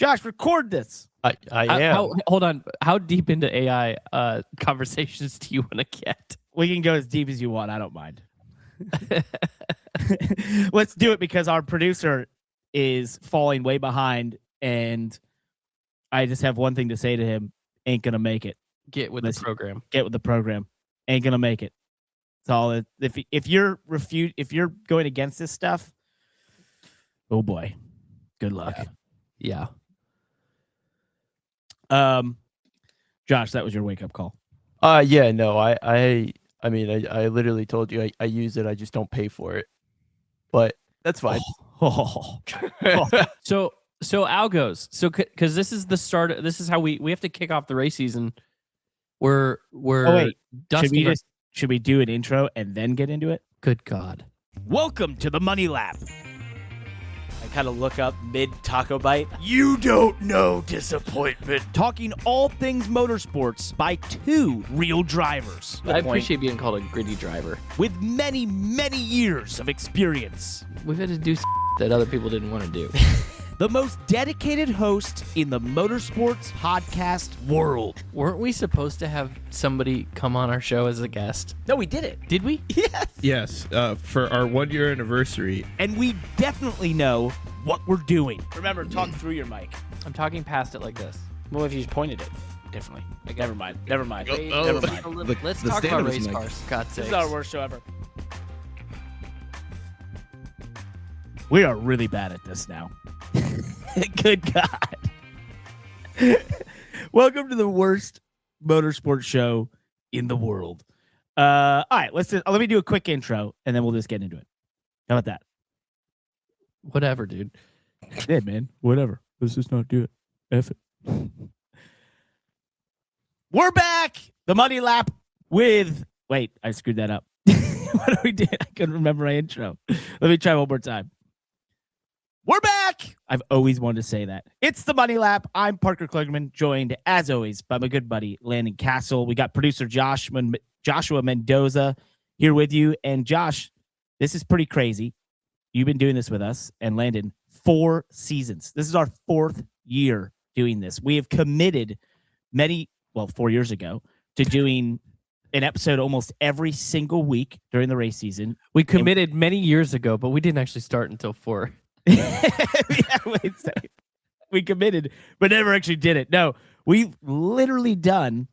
Josh, record this. I am. Hold on. How deep into AI conversations do you want to get? We can go as deep as you want. I don't mind. Let's do it because our producer is falling way behind, and I just have one thing to say to him: ain't gonna make it. Get with the program. Get with the program. Ain't gonna make it. It's all. If you're going against this stuff, oh boy, good luck. Yeah. Josh, that was your wake up call. Yeah, no, I mean, I literally told you I use it. I just don't pay for it, but that's fine. So Algos. So because this is the start. This is how we have to kick off the race season. We're dusting. Should we do an intro and then get into it? Good God. Welcome to the Money Lap. I kind of look up mid taco bite. You don't know disappointment. Talking all things motorsports by two real drivers. I appreciate being called a gritty driver. With many, many years of experience. We've had to do that other people didn't want to do. The most dedicated host in the motorsports podcast world. Weren't we supposed to have somebody come on our show as a guest? No, we did it. Did we? Yes. Yes, for our 1 year anniversary. And we definitely know what we're doing. Remember, talk through your mic. I'm talking past it like this. Well, if you just pointed it differently. Like, never mind. Never mind. Oh, Never mind. Let's the talk about standards race mic. cars. God's This sakes. is our worst show ever. We are really bad at this now. Good God. Welcome to the worst motorsports show in the world. All right, let me do a quick intro, and then we'll just get into it. How about that? Whatever, dude. Yeah, man. Whatever. Let's just not do it. F it. We're back. The Money Lap with... Wait, I screwed that up. What do we do? I couldn't remember my intro. Let me try one more time. We're back. I've always wanted to say that. It's the Money Lap. I'm Parker Klugerman, joined, as always, by my good buddy, Landon Castle. We got producer Joshua Mendoza here with you. And Josh, this is pretty crazy. You've been doing this with us, and Landon, 4 seasons. This is our 4th year doing this. We have committed 4 years ago, to doing an episode almost every single week during the race season. We committed many years ago, but we didn't actually start until 4. We committed, but never actually did it. No, we've literally done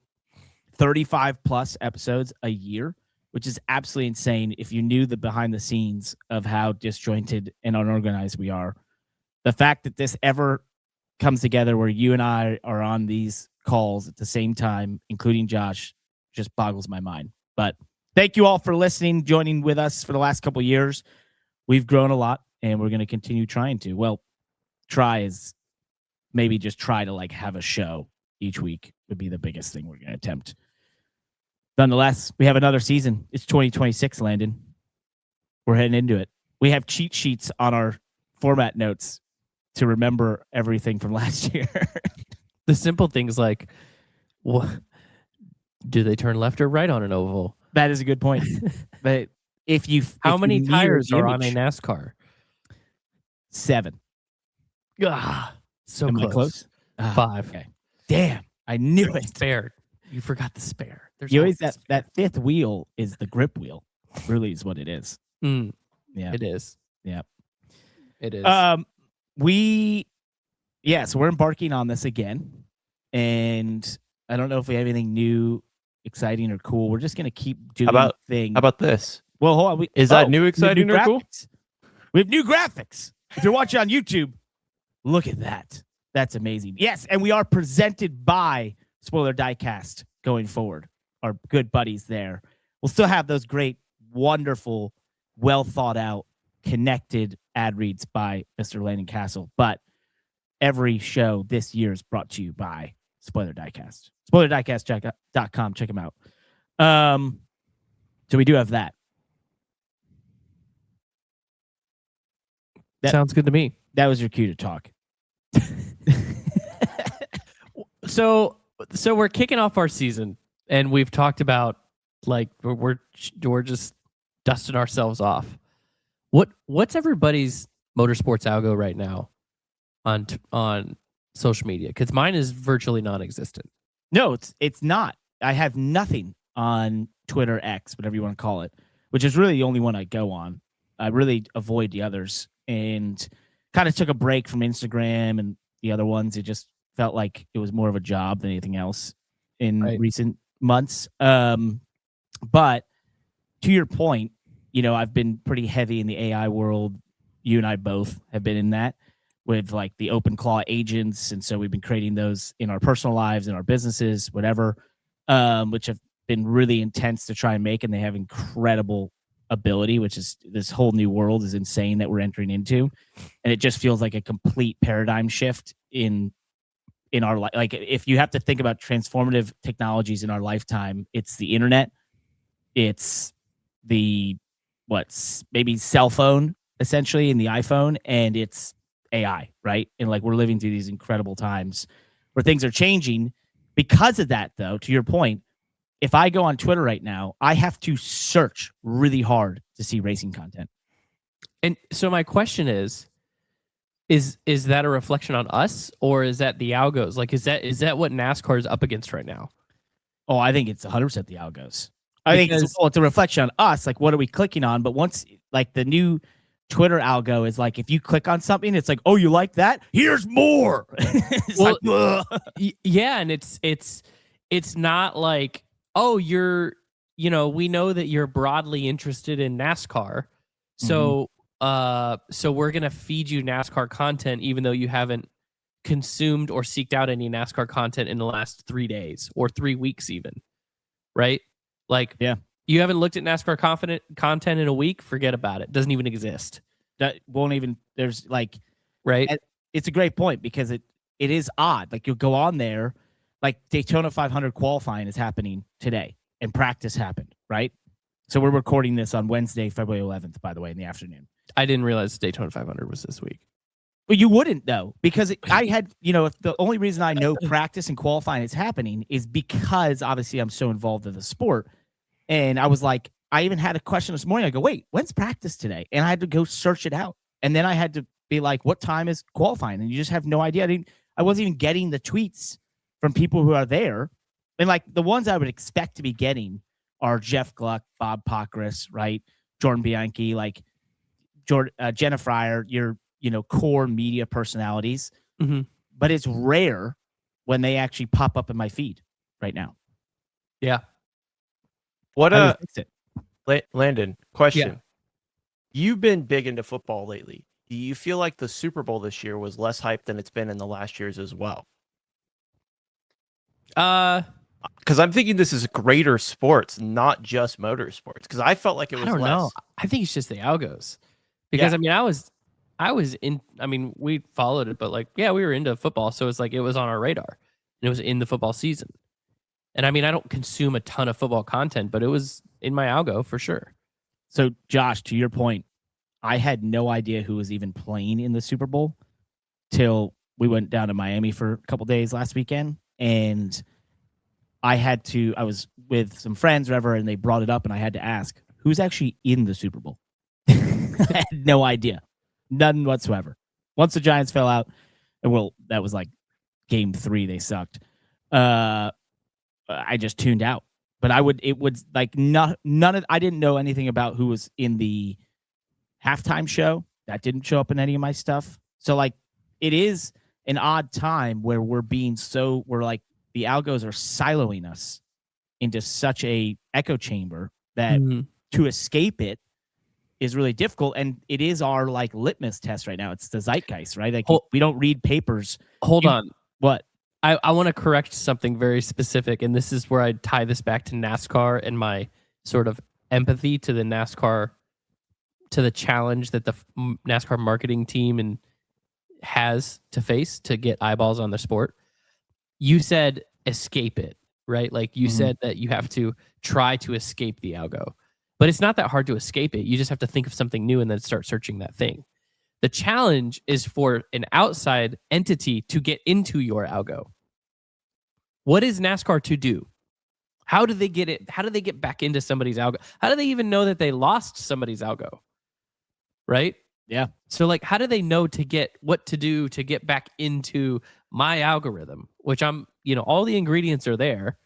35 plus episodes a year, which is absolutely insane. If you knew the behind the scenes of how disjointed and unorganized we are, the fact that this ever comes together where you and I are on these calls at the same time, including Josh, just boggles my mind. But thank you all for listening, joining with us for the last couple of years. We've grown a lot, and we're going to continue trying to. Well, try is maybe just try to have a show each week would be the biggest thing we're going to attempt. Nonetheless, we have another season. It's 2026, Landon. We're heading into it. We have cheat sheets on our format notes to remember everything from last year. The simple things like, what, do they turn left or right on an oval? That is a good point. But how many tires are on a image, NASCAR? 7. So Am close. I close? 5. Okay. Damn, I knew it. Spare. You forgot the spare. There's You always always that 5th wheel is the grip wheel. Really is what it is. Yeah, Yeah. it is. Yeah. It is. So we're embarking on this again, and I don't know if we have anything new, exciting, or cool. We're just gonna keep doing things. How about this? Well, hold on. Is that new, exciting, or cool? We have new graphics. If you're watching on YouTube, look at that. That's amazing. Yes, and we are presented by Spoiler Diecast going forward. Our good buddies there. We'll still have those great, wonderful, well thought out, connected ad reads by Mr. Landon Castle. But every show this year is brought to you by Spoiler Diecast. SpoilerDiecast.com. Check them out. So we do have that. Sounds good to me. That was your cue to talk. So we're kicking off our season, and we've talked about we're just dusting ourselves off. What's everybody's motorsports algo right now on social media? Because mine is virtually non-existent. No, it's not. I have nothing on Twitter, X, whatever you want to call it, which is really the only one I go on. I really avoid the others and kind of took a break from Instagram and the other ones. It just felt like it was more of a job than anything else in recent months. But to your point, I've been pretty heavy in the AI world. You and I both have been in that with like the open claw agents. And so we've been creating those in our personal lives, in our businesses, whatever, which have been really intense to try and make. And they have incredible ability, which is this whole new world is insane that we're entering into. And it just feels like a complete paradigm shift in our life. Like if you have to think about transformative technologies in our lifetime, it's the internet, it's the maybe cell phone essentially in the iPhone, and it's AI, right? And like we're living through these incredible times where things are changing. Because of that, though, to your point, if I go on Twitter right now, I have to search really hard to see racing content. And so my question is that a reflection on us, or is that the algos? Like, is that what NASCAR is up against right now? Oh, I think it's 100% the algos. I think it's a reflection on us. Like, what are we clicking on? But once, like, the new Twitter algo is like, if you click on something, it's like, oh, you like that? Here's more. Yeah, and it's not like, oh, we know that you're broadly interested in NASCAR, so so we're gonna feed you NASCAR content, even though you haven't consumed or seeked out any NASCAR content in the last 3 days or 3 weeks, even, right? Like, yeah, you haven't looked at NASCAR content in a week. Forget about it. Doesn't even exist. That won't even. There's like, right. It's a great point because it is odd. Like you'll go on there, like Daytona 500 qualifying is happening today and practice happened, right? So we're recording this on Wednesday, February 11th, by the way, in the afternoon. I didn't realize Daytona 500 was this week. Well, you wouldn't though, because I had, if the only reason I know practice and qualifying is happening is because obviously I'm so involved in the sport. And I was like, I even had a question this morning. I go, wait, when's practice today? And I had to go search it out. And then I had to be like, what time is qualifying? And you just have no idea. I wasn't even getting the tweets from people who are there. And like the ones I would expect to be getting are Jeff Gluck, Bob Pockris, right? Jordan Bianchi, like Jenna Fryer, your core media personalities. Mm-hmm. But it's rare when they actually pop up in my feed right now. Yeah. What Landon, question. Yeah. You've been big into football lately. Do you feel like the Super Bowl this year was less hype than it's been in the last years as well? Because I'm thinking this is greater sports, not just motorsports. Because I felt like it was I don't less. know. I think it's just the algos. Because I was in. I mean, we followed it, but like, yeah, we were into football, so it's like it was on our radar, and it was in the football season. And I mean, I don't consume a ton of football content, but it was in my algo for sure. So, Josh, to your point, I had no idea who was even playing in the Super Bowl till we went down to Miami for a couple days last weekend. And I was with some friends, whatever, and they brought it up, and I had to ask, who's actually in the Super Bowl? I had no idea. None whatsoever. Once the Giants fell out, and that was like game 3, they sucked. I just tuned out. But I didn't know anything about who was in the halftime show. That didn't show up in any of my stuff. So like it is an odd time where we're like the algos are siloing us into such a echo chamber that to escape it is really difficult. And it is our like litmus test right now. It's the zeitgeist, right? Like we don't read papers. Hold on. What? I want to correct something very specific, and this is where I tie this back to NASCAR and my sort of empathy to the NASCAR, to the challenge that the NASCAR marketing team has to face to get eyeballs on the sport. You said escape it, right? Like you said that you have to try to escape the algo, but it's not that hard to escape it. You just have to think of something new and then start searching that thing. The challenge is for an outside entity to get into your algo. What is NASCAR to do? How do they get it? How do they get back into somebody's algo? How do they even know that they lost somebody's algo? Right? Yeah. So like, how do they know what to do to get back into my algorithm, which all the ingredients are there.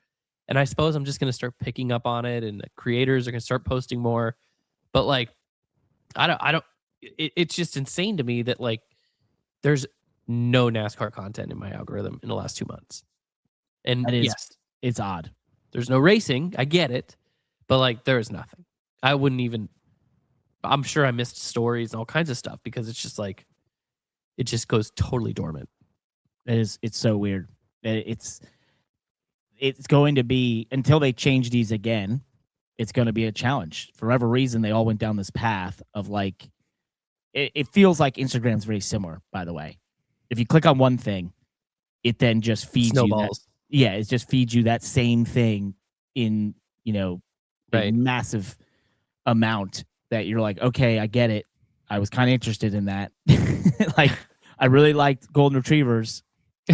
And I suppose I'm just going to start picking up on it, and the creators are going to start posting more. But like, it's just insane to me that like there's no NASCAR content in my algorithm in the last 2 months. And That is, yes, it's odd. there's no racing. I get it. But like, there is nothing. I'm sure I missed stories and all kinds of stuff because it's just like, it just goes totally dormant. It's so weird. It's going to be, until they change these again, it's going to be a challenge. For whatever reason, they all went down this path of like, it feels like Instagram's very similar, by the way. If you click on one thing, it then just feeds Snowballs. you that. Yeah, it just feeds you that same thing in, a Right. massive amount that you're like, okay, I get it. I was kind of interested in that. Like, I really liked golden retrievers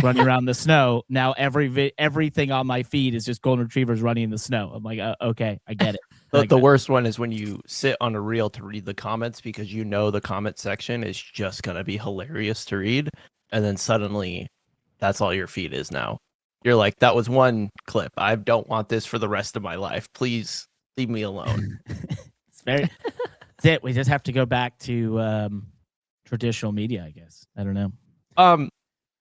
running around the snow. Now everything on my feed is just golden retrievers running in the snow. I'm like, okay, I get it. The worst one is when you sit on a reel to read the comments because the comment section is just going to be hilarious to read. And then suddenly that's all your feed is now. You're like, that was one clip. I don't want this for the rest of my life. Please leave me alone. That's it. We just have to go back to traditional media, I guess. I don't know.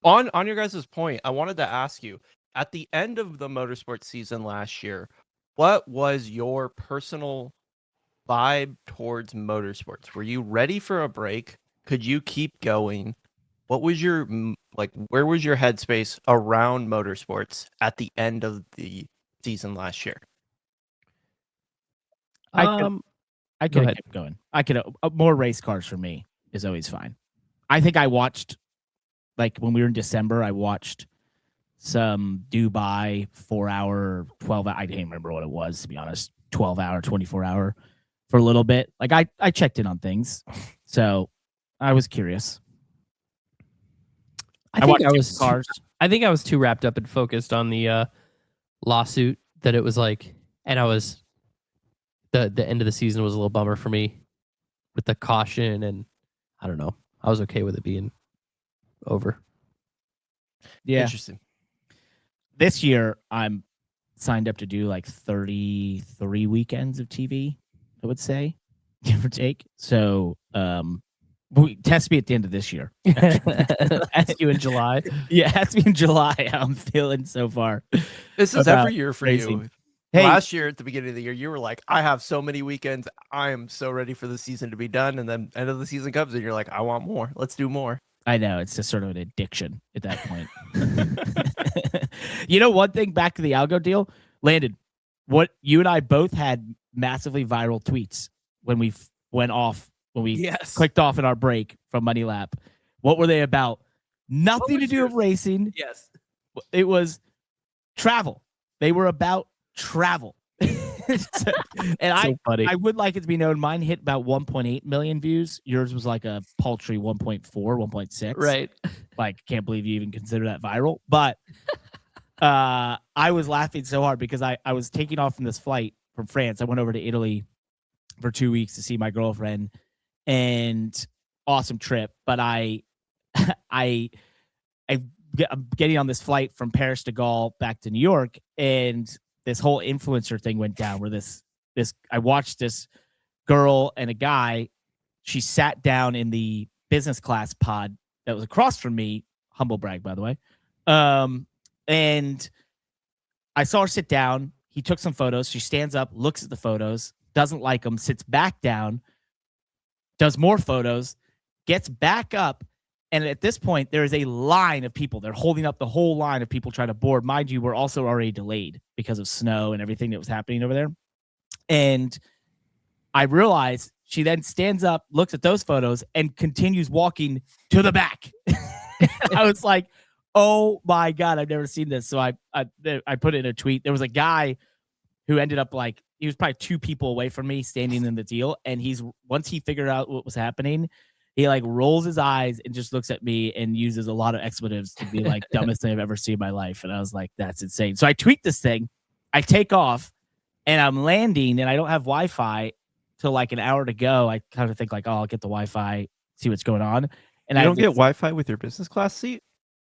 On your guys' point, I wanted to ask you, at the end of the motorsports season last year, what was your personal vibe towards motorsports? Were you ready for a break? Could you keep going? What was where was your headspace around motorsports at the end of the season last year? I could Go have ahead. kept going. I could more race cars for me is always fine. I think I watched, like when we were in December, I watched some Dubai 4-hour, 12 hour. I can't remember what it was, to be honest. 12-hour, 24-hour for a little bit. Like I checked in on things. So I was curious. I think I was too wrapped up and focused on the lawsuit that it was like, and I was the end of the season was a little bummer for me with the caution, and I don't know. I was okay with it being over. Yeah. Interesting. This year I'm signed up to do like 33 weekends of TV, I would say, give or take. So test me at the end of this year. Ask you in July. Yeah, ask me in July how I'm feeling so far. This is About every year for racing. you. Hey, Last year at the beginning of the year, you were like, I have so many weekends. I am so ready for the season to be done. And then end of the season comes and you're like, I want more. Let's do more. I know, it's just sort of an addiction at that point. One thing back to the algo deal, Landon, what you and I both had massively viral tweets when we went off, when we clicked off in our break from Money Lap. What were they about? Nothing to do with racing. Yes. It was travel. They were about travel. And funny. I would like it to be known, mine hit about 1.8 million views. Yours was like a paltry 1.4, 1.6. Right. Like, can't believe you even consider that viral. But I was laughing so hard because I was taking off from this flight from France. I went over to Italy for 2 weeks to see my girlfriend, and awesome trip. But I'm getting on this flight from Paris to Gaulle back to New York, and this whole influencer thing went down where I watched this girl and a guy. She sat down in the business class pod that was across from me. Humble brag, by the way. And I saw her sit down. He took some photos. She stands up, looks at the photos, doesn't like them, sits back down, does more photos, gets back up. And at this point, there is a line of people. They're holding up the whole line of people trying to board. Mind you, we're also already delayed because of snow and everything that was happening over there. And I realized she then stands up, looks at those photos, and continues walking to the back. I was like, oh my God, I've never seen this. So I put it in a tweet. There was a guy who ended up he was probably 2 people away from me standing in the deal. And once he figured out what was happening, he rolls his eyes and just looks at me and uses a lot of expletives to be like, dumbest thing I've ever seen in my life. And I was like, that's insane. So I tweet this thing, I take off, and I'm landing, and I don't have Wi-Fi till like an hour to go. I kind of think oh, I'll get the Wi-Fi see what's going on. And You I don't get Wi-Fi with your business class seat?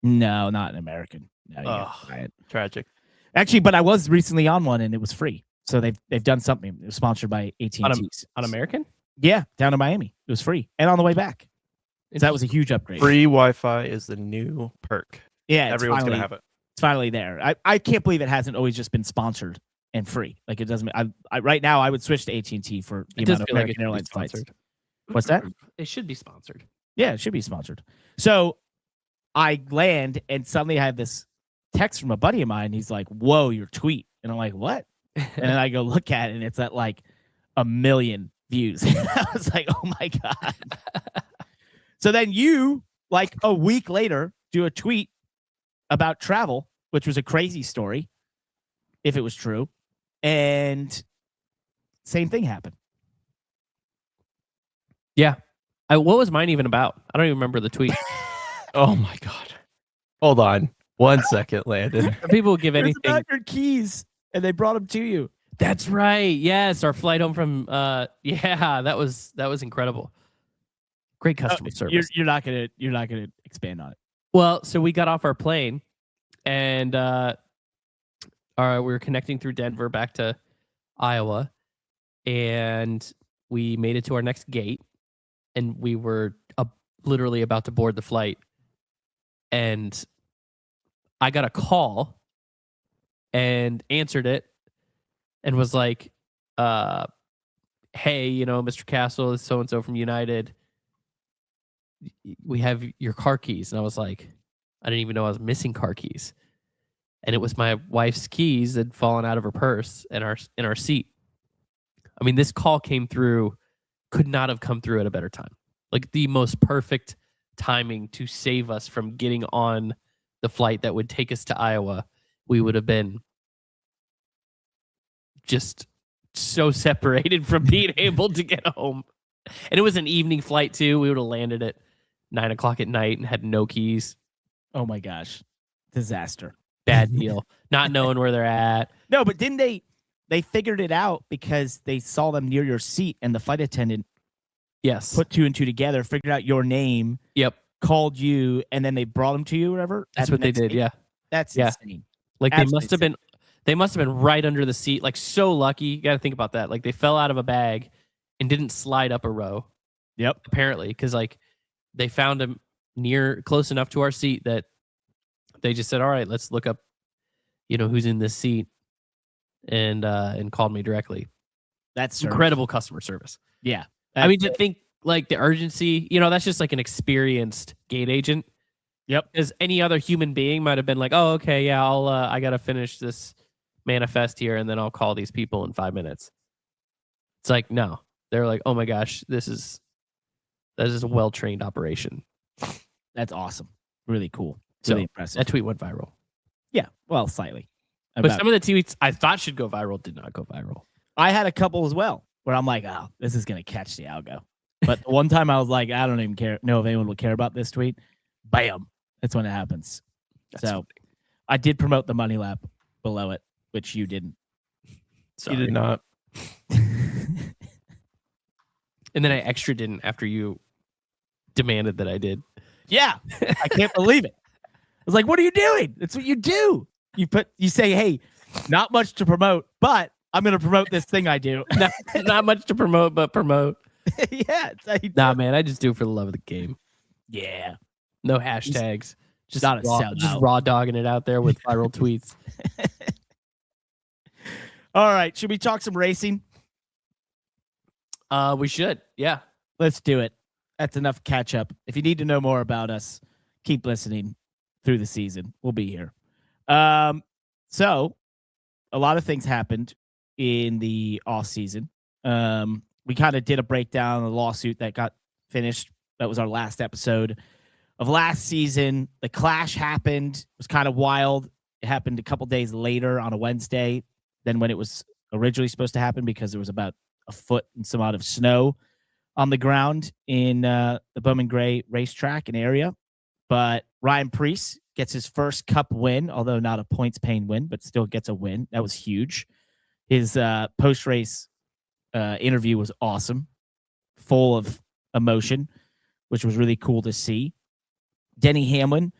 no, not an American. No, you Oh, gotta buy it. tragic. Actually, but I was recently on one and it was free. So they've done something. It was sponsored by AT&T. On American? Yeah, down in Miami. It was free and on the way back. So that was a huge upgrade. Free Wi-Fi is the new perk. Yeah, Everyone's going to have it. It's finally there. I can't believe it hasn't always just been sponsored and free. Like it doesn't. I right now I would switch to AT&T for the It amount does of feel like American it Airlines should be flights. sponsored. What's that? It should be sponsored. Yeah, it should be sponsored. So I land and suddenly I have this text from a buddy of mine. He's like, "Whoa, your tweet," and I'm like, "What?" And then I go look at it and it's at like 1 million views. I was like, "Oh my god!" So then you, like a week later, do a tweet about travel, which was a crazy story, if it was true, and same thing happened. Yeah. What was mine even about? I don't even remember the tweet. Oh my god. Hold on. 1 second, Landon. People give It was anything. about your keys, and they brought them to you. That's right. Yes, our flight home from yeah, that was incredible. Great customer service. You're not gonna expand on it. Well, so we got off our plane and we were connecting through Denver back to Iowa, and we made it to our next gate, and we were literally about to board the flight, and I got a call and answered it and was like, hey, Mr. Castle, is so-and-so from United. We have your car keys. And I was like, I didn't even know I was missing car keys. And it was my wife's keys that had fallen out of her purse in our seat. I mean, this call came through, could not have come through at a better time. Like the most perfect timing to save us from getting on the flight that would take us to Iowa. We would have been just so separated from being able to get home. And it was an evening flight too. We would have landed at 9:00 at night and had no keys. Oh my gosh. Disaster. Bad deal. Not knowing where they're at. No, but didn't they figured it out because they saw them near your seat and the flight attendant Yes. put 2 and 2 together, figured out your name, Yep. called you, and then they brought them to you or whatever? That's at what the they next did. gate? Yeah. That's Yeah. insane. Like Absolutely they must have been right under the seat. Like so lucky. You got to think about that. Like they fell out of a bag and didn't slide up a row. Yep. Apparently. Because like they found them close enough to our seat that they just said, all right, let's look up, who's in this seat, and called me directly. That's Incredible customer service. Yeah. I mean, to think like the urgency, that's just like an experienced gate agent. Yep. Because any other human being might have been like, oh, okay, yeah, I got to finish this manifest here and then I'll call these people in 5 minutes. It's like, no, they're like, oh my gosh, that is a well-trained operation. That's awesome. Really cool. So, Really impressive. That tweet went viral. Yeah. Well, slightly. But some of the tweets I thought should go viral did not go viral. I had a couple as well where I'm like, oh, this is going to catch the algo. But the one time I was like, I don't even know if anyone will care about this tweet. Bam. That's when it happens. That's so funny. I did promote the money lap below it, which you didn't. Sorry. You did not. And then I extra didn't after you demanded that I did. Yeah. I can't believe it. I was like, what are you doing? That's what you do. You say, hey, not much to promote, but I'm going to promote this thing I do. Not much to promote, but promote. Yeah. It's how you do Nah, it. man, I just do it for the love of the game. Yeah. No hashtags. Just not a raw, sellout. just raw dogging it out there with viral tweets. All right. Should we talk some racing? We should. Yeah. Let's do it. That's enough catch up. If you need to know more about us, keep listening through the season. We'll be here. So a lot of things happened in the off season. We kind of did a breakdown of the lawsuit that got finished. That was our last episode of last season. The clash happened. It was kind of wild. It happened a couple days later on a Wednesday than when it was originally supposed to happen because there was about a foot and some odd of snow on the ground in the Bowman Gray racetrack and area. But Ryan Preece gets his first Cup win, although not a points-paying win, but still gets a win. That was huge. His post-race interview was awesome, full of emotion, which was really cool to see. Denny Hamlin,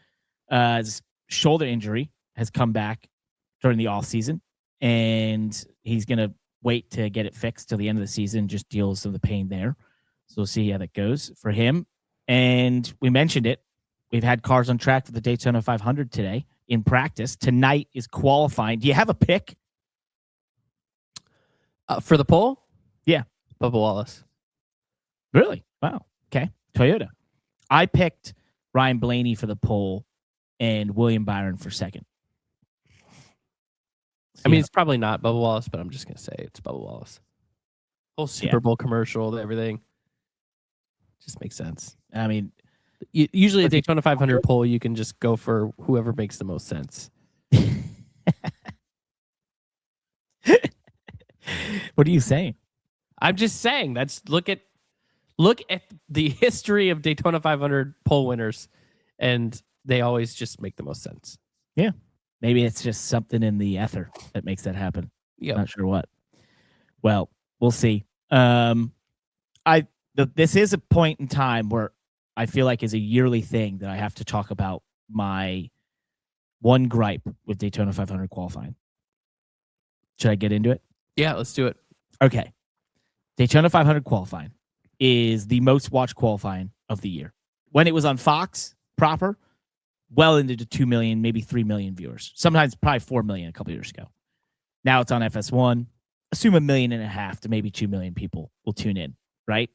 his shoulder injury has come back during the offseason, and he's going to wait to get it fixed till the end of the season, just deal with some of the pain there. So we'll see how that goes for him. And we mentioned it. We've had cars on track for the Daytona 500 today in practice. Tonight is qualifying. Do you have a pick? For the poll? Yeah. Bubba Wallace. Really? Wow. Okay. Toyota. I picked Ryan Blaney for the pole and William Byron for second. I mean, it's probably not Bubba Wallace, but I'm just going to say it's Bubba Wallace. Whole Super Bowl commercial, everything. Just makes sense. I mean, usually a Daytona 500 poll, you can just go for whoever makes the most sense. What are you saying? I'm just saying look at the history of Daytona 500 poll winners, and they always just make the most sense. Yeah. Maybe it's just something in the ether that makes that happen. Yeah. Not sure what. Well, we'll see. This is a point in time where I feel like is a yearly thing that I have to talk about my one gripe with Daytona 500 qualifying. Should I get into it? Yeah, let's do it. Okay. Daytona 500 qualifying is the most watched qualifying of the year. When it was on Fox proper, well into the 2 million, maybe 3 million viewers. Sometimes probably 4 million a couple years ago. Now it's on FS1. Assume 1.5 million to maybe 2 million people will tune in, right?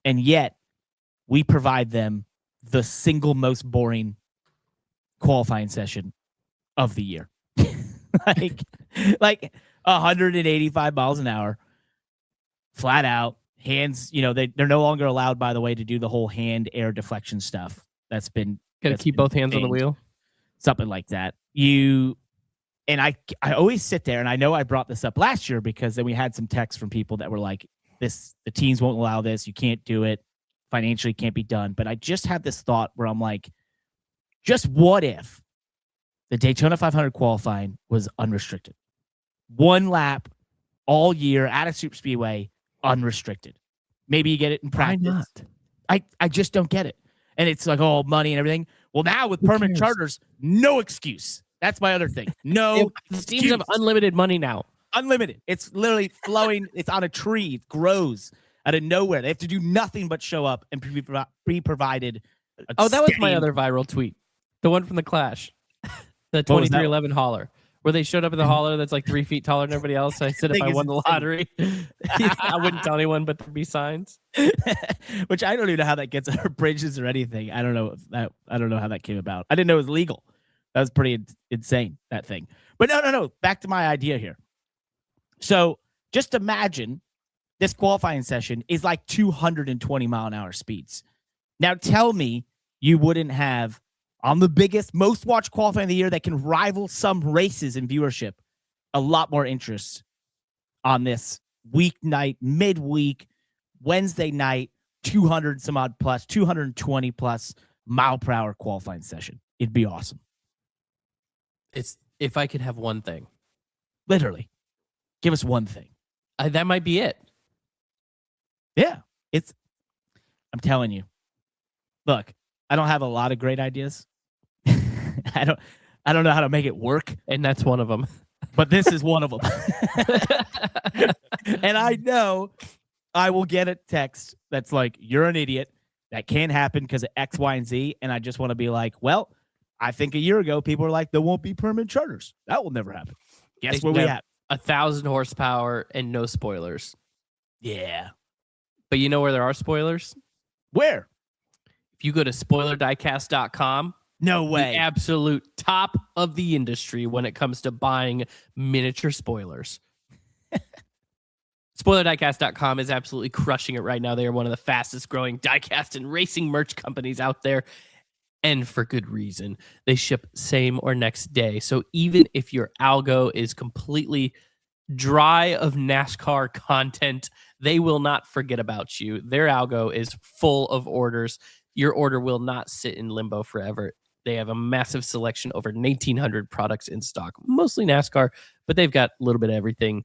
And yet, we provide them the single most boring qualifying session of the year. like 185 miles an hour, flat out, hands, they're no longer allowed, by the way, to do the whole hand air deflection stuff. That's been... Got to keep both hands on the wheel? Something like that. I always sit there, and I know I brought this up last year because then we had some texts from people that were like, the teams won't allow this. You can't do it. Financially can't be done. But I just had this thought where I'm like, just what if the Daytona 500 qualifying was unrestricted? One lap all year at a super speedway, unrestricted. Maybe you get it in practice. Why not? I just don't get it. And it's like, oh, money and everything. Well, now with permanent charters, no excuse. That's my other thing. No teams have unlimited money now. Unlimited. It's literally flowing. It's on a tree. It grows out of nowhere. They have to do nothing but show up and be provided. Oh, that was my other viral tweet. The one from the Clash. The 2311 hauler. Where they showed up in the hauler that's like 3 feet taller than everybody else. I said if I won the lottery, I wouldn't tell anyone, but there'd be signs. Which I don't even know how that gets over bridges or anything. I don't know how that came about. I didn't know it was legal. That was pretty insane, that thing. But no. Back to my idea here. So just imagine this qualifying session is like 220 mile an hour speeds. Now tell me you wouldn't have, on the biggest, most watched qualifying of the year that can rival some races in viewership, a lot more interest on this weeknight, midweek, Wednesday night, 200 some odd plus, 220 plus mile per hour qualifying session. It'd be awesome. It's if I could have one thing. Literally. Give us one thing. That might be it. Yeah. I'm telling you. Look, I don't have a lot of great ideas. I don't know how to make it work. And that's one of them. But this is one of them. And I know I will get a text that's like, you're an idiot. That can't happen because of X, Y, and Z. And I just want to be like, well, I think a year ago, people were like, there won't be permanent charters. That will never happen. Guess what we have? 1,000 horsepower and no spoilers. Yeah. But you know where there are spoilers? Where? If you go to spoilerdiecast.com, no way. The absolute top of the industry when it comes to buying miniature spoilers. Spoilerdiecast.com is absolutely crushing it right now. They are one of the fastest growing diecast and racing merch companies out there. And for good reason. They ship same or next day. So even if your algo is completely dry of NASCAR content, they will not forget about you. Their algo is full of orders. Your order will not sit in limbo forever. They have a massive selection, over 1,900 products in stock, mostly NASCAR, but they've got a little bit of everything,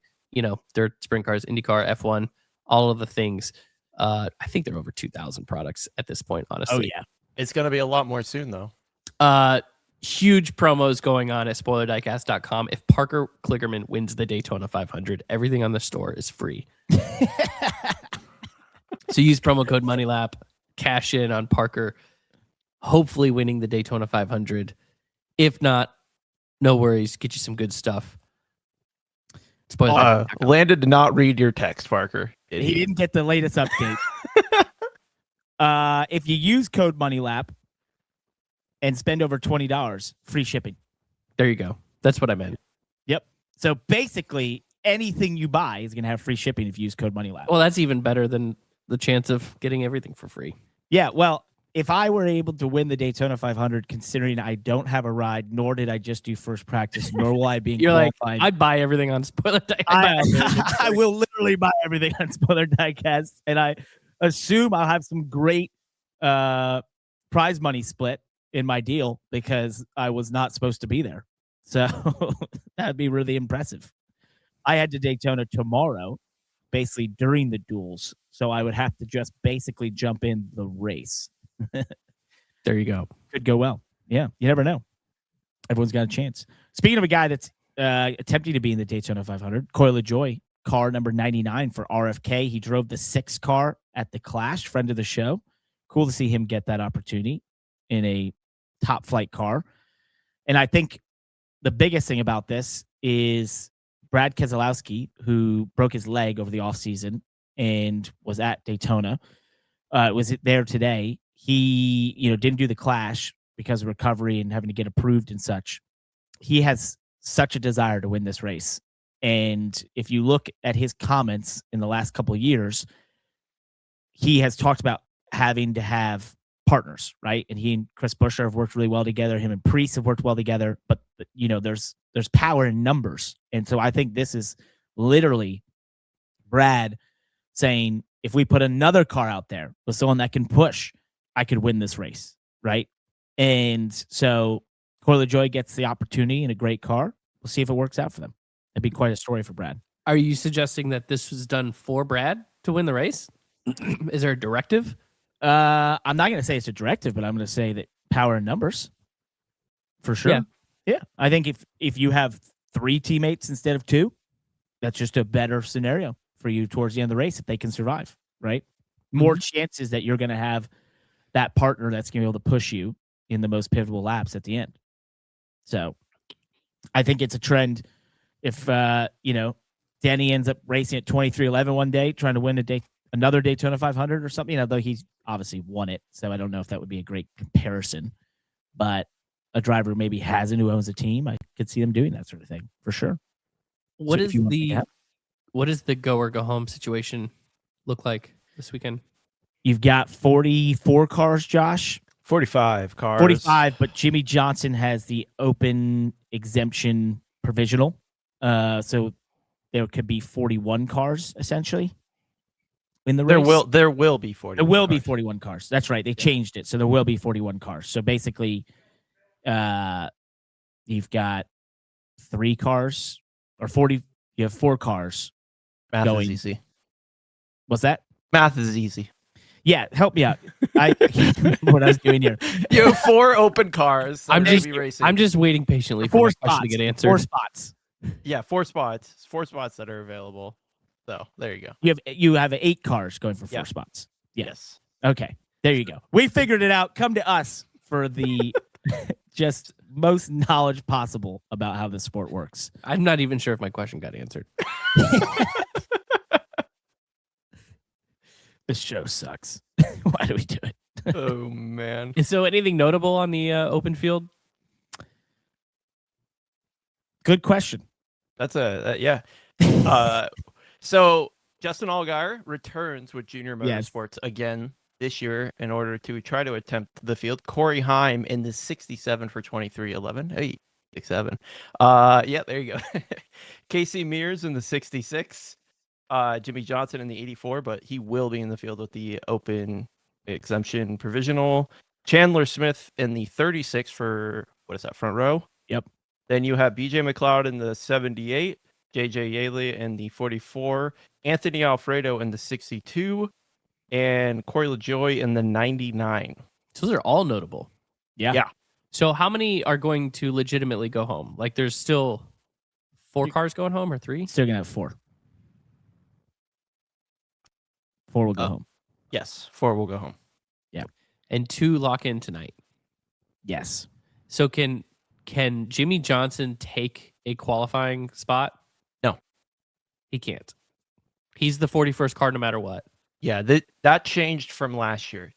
dirt, sprint cars, IndyCar, F1, all of the things. I think they're over 2,000 products at this point, Oh honestly. yeah. It's going to be a lot more soon, though. Huge promos going on at spoilerdiecast.com. If Parker Kligerman wins the Daytona 500, everything on the store is free. So use promo code MONEYLAP, cash in on Parker, hopefully winning the Daytona 500. If not, no worries. Get you some good stuff. Landon did not read your text, Parker. He didn't get the latest update. If you use code MONEYLAP and spend over $20, free shipping. There you go. That's what I meant. Yep. So basically, anything you buy is going to have free shipping if you use code MONEYLAP. Well, that's even better than the chance of getting everything for free. Yeah, well, if I were able to win the Daytona 500, considering I don't have a ride, nor did I just do first practice, nor will I be You're qualified. like, I'd buy everything on Spoiler Diecast. I will literally buy everything on Spoiler Diecast, and I assume I'll have some great prize money split in my deal because I was not supposed to be there. So that'd be really impressive. I had to Daytona tomorrow, basically during the duels, so I would have to just basically jump in the race. There you go. Could go well. Yeah, you never know. Everyone's got a chance. Speaking of a guy that's attempting to be in the Daytona 500, Coyle Joy, car number 99 for RFK. He drove the 6 car at the Clash, friend of the show. Cool to see him get that opportunity in a top flight car. And I think the biggest thing about this is Brad Keselowski, who broke his leg over the offseason and was at Daytona, was there today. He, didn't do the Clash because of recovery and having to get approved and such. He has such a desire to win this race. And if you look at his comments in the last couple of years, he has talked about having to have partners, right? And he and Chris Buescher have worked really well together. Him and Priest have worked well together. But there's power in numbers, and so I think this is literally Brad saying, if we put another car out there with someone that can push, I could win this race, right? And so Coyle Joy gets the opportunity in a great car. We'll see if it works out for them. It'd be quite a story for Brad. Are you suggesting that this was done for Brad to win the race? Is there a directive? I'm not going to say it's a directive, but I'm going to say that power in numbers, for sure. Yeah. I think if you have 3 teammates instead of 2, that's just a better scenario for you towards the end of the race if they can survive, right? More chances that you're going to have that partner that's going to be able to push you in the most pivotal laps at the end. So I think it's a trend. If, Danny ends up racing at 23:11 one day, trying to win another Daytona 500 or something, though he's obviously won it. So I don't know if that would be a great comparison, but a driver who maybe hasn't, who owns a team, I could see them doing that sort of thing for sure. What does the go or go home situation look like this weekend? You've got 44 cars, Josh. 45 cars. 45, but Jimmie Johnson has the open exemption provisional. So there could be 41 cars essentially in the race. There will be 41. There will be 41 cars. That's right. They changed it. So there will be 41 cars. So basically, you've got 3 cars or 40. You have 4 cars. Math going. is easy. What's that? Math is easy. Yeah, help me out. I can't remember what I was doing here. You have 4 open cars. I'm just waiting patiently for 4 my spots question to get answered. 4 spots. Yeah, 4 spots. 4 spots that are available. So there you go. You have 8 cars going for 4 spots. Yeah. Yes. Okay. There you go. We figured it out. Come to us for the just most knowledge possible about how this sport works. I'm not even sure if my question got answered. This show sucks. Why do we do it? Oh man. So anything notable on the open field? Good question. That's yeah. So Justin Allgaier returns with Junior Motorsports again this year in order to try to attempt the field. Corey Heim in the 67 for 23:11. Hey, 67. Yeah, there you go. Casey Mears in the 66. Jimmie Johnson in the 84, but he will be in the field with the open exemption provisional. Chandler Smith in the 36 for, what is that, front row? Yep. Then you have BJ McLeod in the 78, JJ Yaley in the 44, Anthony Alfredo in the 62, and Corey LaJoy in the 99. So those are all notable. Yeah. So how many are going to legitimately go home? Like there's still 4 cars going home or 3? Still gonna have 4. 4 will go home. Yes, 4 will go home. And 2 lock in tonight. Yes. So can Jimmie Johnson take a qualifying spot? No. He can't. He's the 41st car no matter what. Yeah, that changed from last year.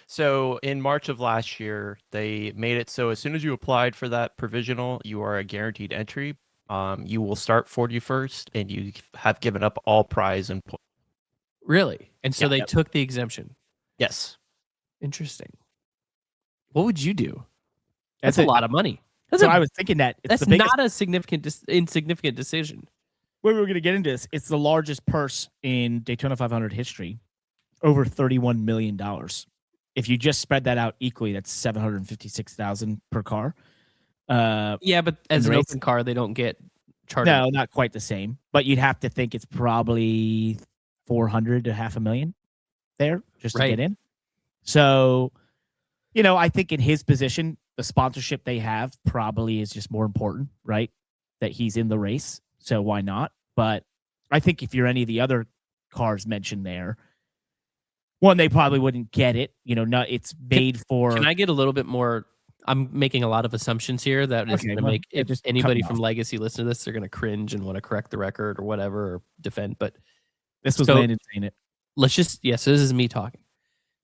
So in March of last year, they made it so as soon as you applied for that provisional, you are a guaranteed entry. You will start 41st, and you have given up all prize and points. Really? And so Yeah. they took the exemption. Yes. Interesting. What would you do? That's That's a lot of money. So I was thinking that it's That's the biggest, not a insignificant decision. where we were going to get into this. It's the largest purse in Daytona 500 history, over $31 million. If you just spread that out equally, that's $756,000 per car. Yeah, but as an race- open car, they don't get chartered. No, not quite the same. But you'd have to think it's probably 400 to $500,000 there just to Right. get in. So, I think in his position, the sponsorship they have probably is just more important, right? That he's in the race. So why not? But I think if you're any of the other cars mentioned there, one, they probably wouldn't get it. It's made for. Can I get a little bit more? I'm making a lot of assumptions here that is Okay, going to well, make yeah, if just cut anybody me from off. Legacy listen to this, they're going to cringe and want to correct the record or whatever or defend. But This was so- Landon saying it. let's just so this is me talking.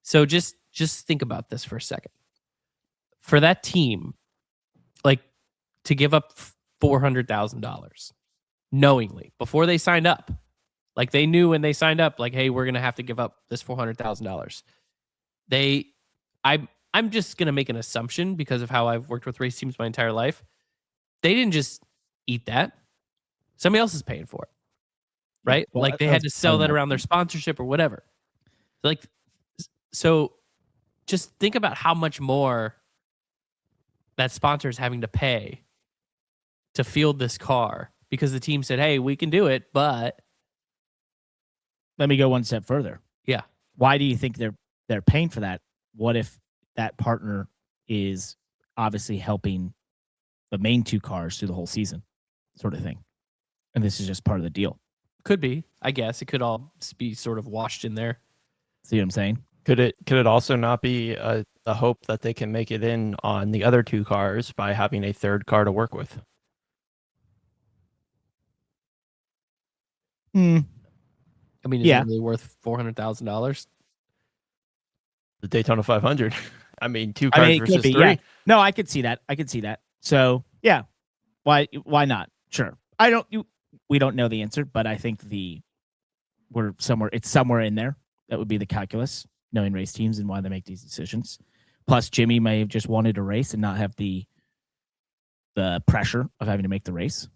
So just think about this for a second. For that team, like to give up $400,000 knowingly before they signed up, like they knew when they signed up, like, hey, we're gonna have to give up this $400,000. I'm just gonna make an assumption because of how I've worked with race teams my entire life. They didn't just eat that. Somebody else is paying for it. Right? Well, Like they that had was to sell part of that my around their sponsorship or whatever. So just think about how much more that sponsor is having to pay to field this car because the team said, hey, we can do it, but Let me go one step further. yeah. Why do you think they're paying for that? What if that partner is obviously helping the main 2 cars through the whole season, sort of thing, and this is just part of the deal? Could be, I guess. It could all be sort of washed in there. See what I'm saying? Could it also not be a hope that they can make it in on the other 2 cars by having a third car to work with? Hmm. I mean, is Yeah. it really worth $400,000? The Daytona 500. I mean, 2 cars it versus could be. 3. Yeah. No, I could see that. So yeah, why not? Sure. We don't know the answer, but I think it's somewhere in there. That would be the calculus, knowing race teams and why they make these decisions. Plus, Jimmie may have just wanted to race and not have the pressure of having to make the race.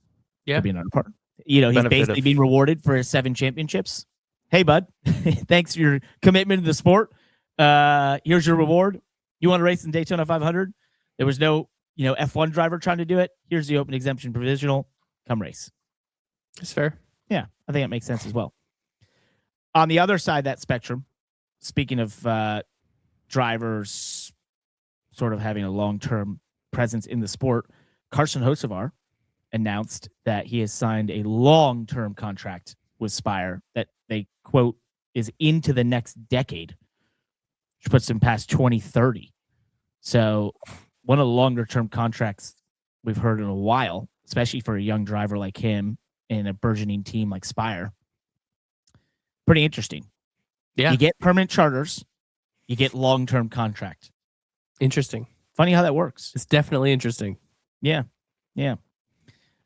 Yeah. Could be another part. He's Benefit basically of- being rewarded for his 7 championships. Hey, bud, thanks for your commitment to the sport. Here's your reward. You want to race in Daytona 500? There was no, F1 driver trying to do it. Here's the open exemption provisional. Come race. It's fair. Yeah, I think that makes sense as well. On the other side of that spectrum, speaking of drivers sort of having a long-term presence in the sport, Carson Hocevar announced that he has signed a long-term contract with Spire that they quote is into the next decade, which puts him past 2030. So one of the longer-term contracts we've heard in a while, especially for a young driver like him in a burgeoning team like Spire. Pretty interesting. Yeah. You get permanent charters, you get long-term contract. Interesting. Funny how that works. It's definitely interesting. Yeah.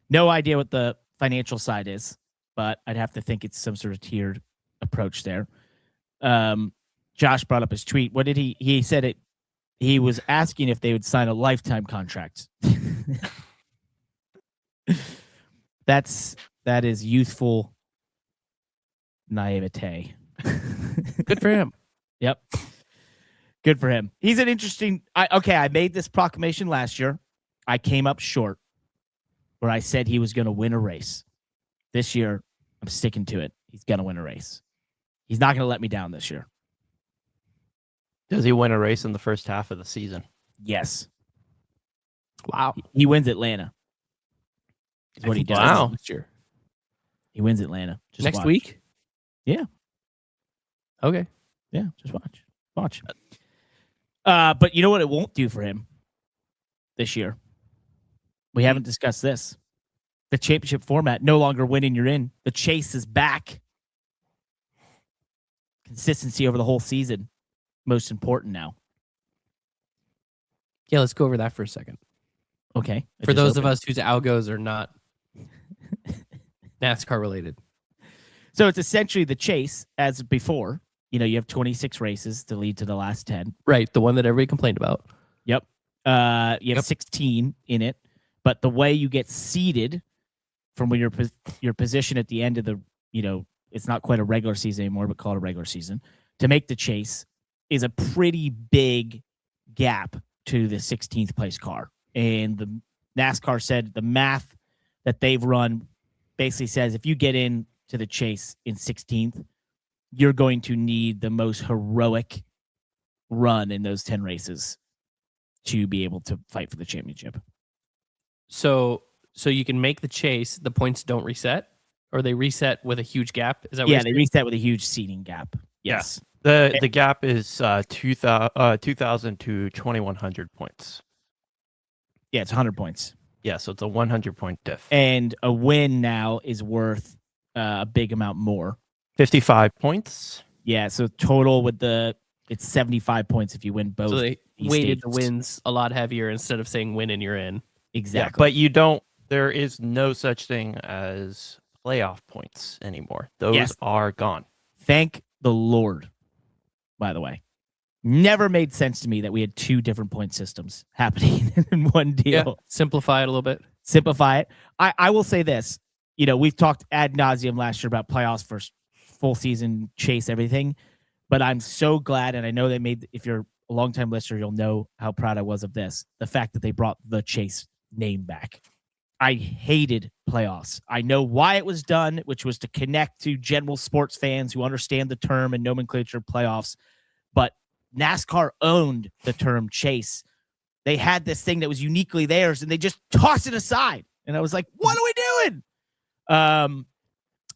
No idea what the financial side is, but I'd have to think it's some sort of tiered approach there. Josh brought up his tweet. What did he said it? He was asking if they would sign a lifetime contract. That is youthful naivete. Good for him. Yep. Good for him. He's an interesting. I made this proclamation last year. I came up short where I said he was going to win a race. This year, I'm sticking to it. He's going to win a race. He's not going to let me down this year. Does he win a race in the first half of the season? Yes. Wow. He wins Atlanta. Is what he does. Wow. Next year. He wins Atlanta. Just Next watch. week? Yeah. Okay. Yeah, just watch. Watch. But you know what it won't do for him this year? We haven't discussed this. The championship format, no longer winning, you're in. The chase is back. Consistency over the whole season. Most important now. Yeah, let's go over that for a second. Okay. For those of us whose algos are not NASCAR related. So it's essentially the chase as before. You know, you have 26 races to lead to the last 10. Right. The one that everybody complained about. Yep. You have 16 in it. But the way you get seeded from when your position at the end of the, you know, it's not quite a regular season anymore, but call it a regular season, to make the chase is a pretty big gap to the 16th place car. And the NASCAR said the math that they've run basically says if you get in to the chase in 16th, you're going to need the most heroic run in those 10 races to be able to fight for the championship. So you can make the chase. The points don't reset, or they reset with a huge gap. Is that what Yeah, you're they saying? reset with a huge seeding gap. Yes. The gap is 2,000 to 2,100 points. Yeah, it's 100 points. Yeah, so it's a 100-point diff. And a win now is worth a big amount more. 55 points. Yeah, so total with it's 75 points if you win both. So they these weighted the stages. wins a lot heavier instead of saying win and you're in. Exactly. Yeah, but you don't. There is no such thing as playoff points anymore. Those Yes. are gone. Thank the Lord, by the way. Never made sense to me that we had two different point systems happening in one deal. Yeah. Simplify it a little bit. Simplify it. I will say this. You know, we've talked ad nauseum last year about playoffs for full season chase, everything. But I'm so glad, and I know they made, if you're a longtime listener, you'll know how proud I was of this. The fact that they brought the chase name back. I hated playoffs. I know why it was done, which was to connect to general sports fans who understand the term and nomenclature of playoffs. But NASCAR owned the term chase. They had this thing that was uniquely theirs, and they just tossed it aside. And I was like, what are we doing?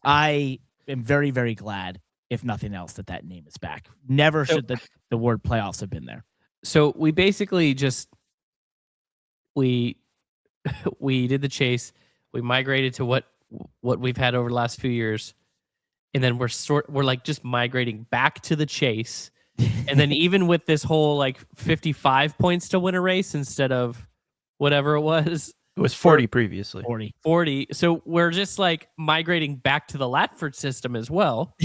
I am very, very glad, if nothing else, that name is back. Never should the word playoffs have been there. So we basically just we did the chase. We migrated to what we've had over the last few years, and then we're like just migrating back to the chase. And then even with this whole like 55 points to win a race instead of whatever it was, It was 40 previously. 40. So we're just like migrating back to the Latford system as well.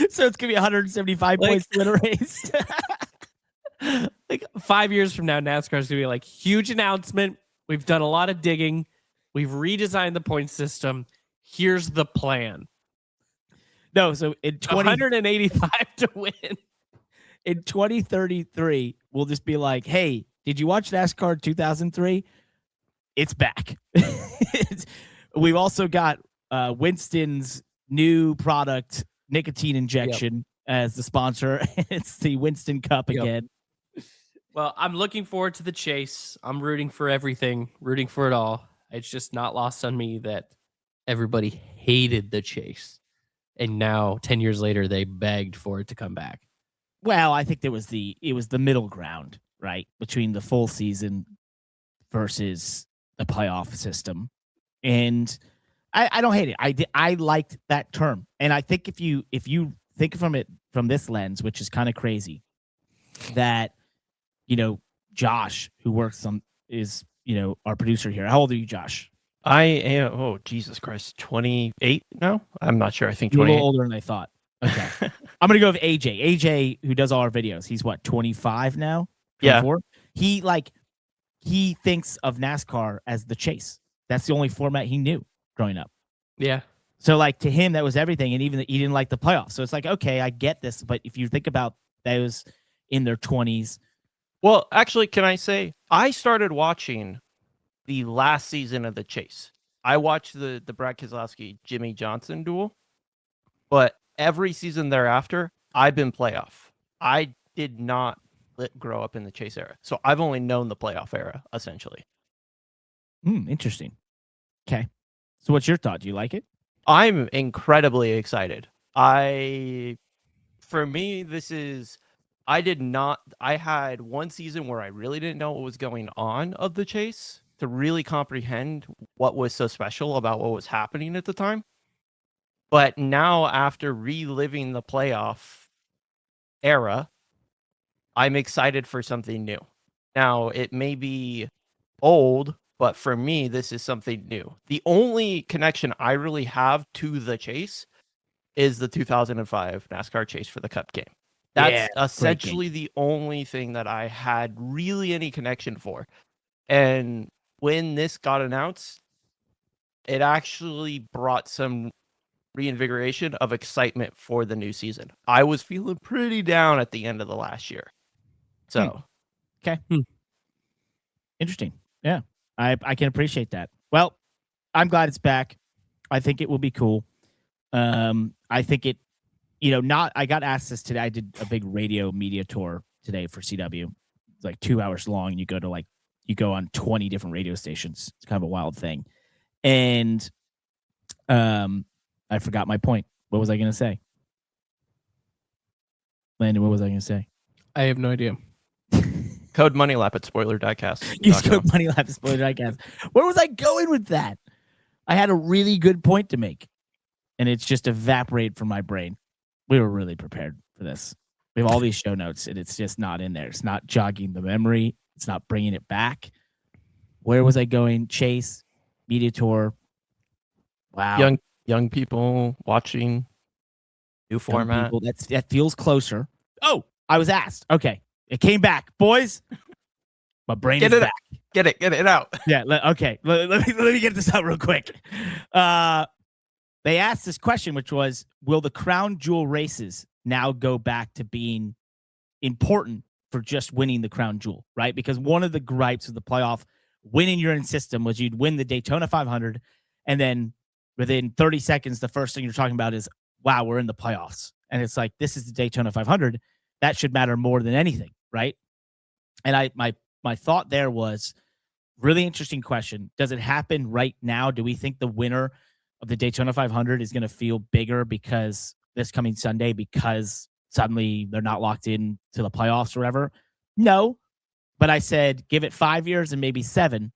So it's going to be 175 points to win a race. Like 5 years from now, NASCAR is going to be like, huge announcement. We've done a lot of digging. We've redesigned the point system. Here's the plan. No, so in 185 to win. In 2033, we'll just be like, hey, did you watch NASCAR 2003? It's back. We've also got Winston's new product, nicotine injection, as the sponsor. It's the Winston Cup again. Well, I'm looking forward to the chase. I'm rooting for everything, rooting for it all. It's just not lost on me that everybody hated the chase. And now, 10 years later, they begged for it to come back. Well, I think it was the middle ground, right, between the full season versus the playoff system. And I don't hate it. I liked that term. And I think if you think from this lens, which is kind of crazy, that, you know, Josh, who works on, is, you know, our producer here. How old are you, Josh? I am, oh, Jesus Christ, 28 now? I'm not sure. I think You're a 28. little older than I thought. Okay. I'm going to go with AJ. AJ, who does all our videos, he's what, 25 now? 24? Yeah. He thinks of NASCAR as the chase. That's the only format he knew growing up. Yeah. So, like, to him, that was everything. And even he didn't like the playoffs. So it's like, okay, I get this. But if you think about those in their 20s. Well, actually, can I say, I started watching the last season of the chase. I watched the Brad Keselowski Jimmie Johnson duel, but every season thereafter, I've been playoff. I did not grow up in the chase era, so I've only known the playoff era essentially. Interesting. Okay. So what's your thought? Do you like it? I'm incredibly excited. For me, I had one season where I really didn't know what was going on of the chase to really comprehend what was so special about what was happening at the time. But now, after reliving the playoff era, I'm excited for something new. Now, it may be old, but for me, this is something new. The only connection I really have to the chase is the 2005 NASCAR chase for the Cup game. That's essentially the only thing that I had really any connection for. And when this got announced, it actually brought some reinvigoration of excitement for the new season. I was feeling pretty down at the end of the last year. So, okay. Interesting. Yeah, I can appreciate that. Well, I'm glad it's back. I think it will be cool. I think it, I got asked this today. I did a big radio media tour today for CW. It's like 2 hours long. You go on 20 different radio stations. It's kind of a wild thing. And I forgot my point. What was I going to say? Landon, what was I going to say? I have no idea. Code MONEYLAP at SpoilerDiecast. Use code MONEYLAP at SpoilerDiecast. Where was I going with that? I had a really good point to make, and it's just evaporated from my brain. We were really prepared for this. We have all these show notes, and it's just not in there. It's not jogging the memory. It's not bringing it back. Where was I going? Chase, media tour. Wow. Young people watching new format. People, that feels closer. Oh, I was asked. Okay. It came back, boys. My brain is back. Get it out. Yeah. Okay. Let me get this out real quick. They asked this question, which was, will the crown jewel races now go back to being important for just winning the crown jewel, right? Because one of the gripes of the playoff winning your own system was you'd win the Daytona 500, and then within 30 seconds, the first thing you're talking about is, wow, we're in the playoffs. And it's like, this is the Daytona 500. That should matter more than anything, right? And my thought there was, really interesting question. Does it happen right now? Do we think the winner of the Daytona 500 is going to feel bigger because this coming Sunday, because suddenly they're not locked in to the playoffs or whatever? No. But I said, give it 5 years and maybe 7,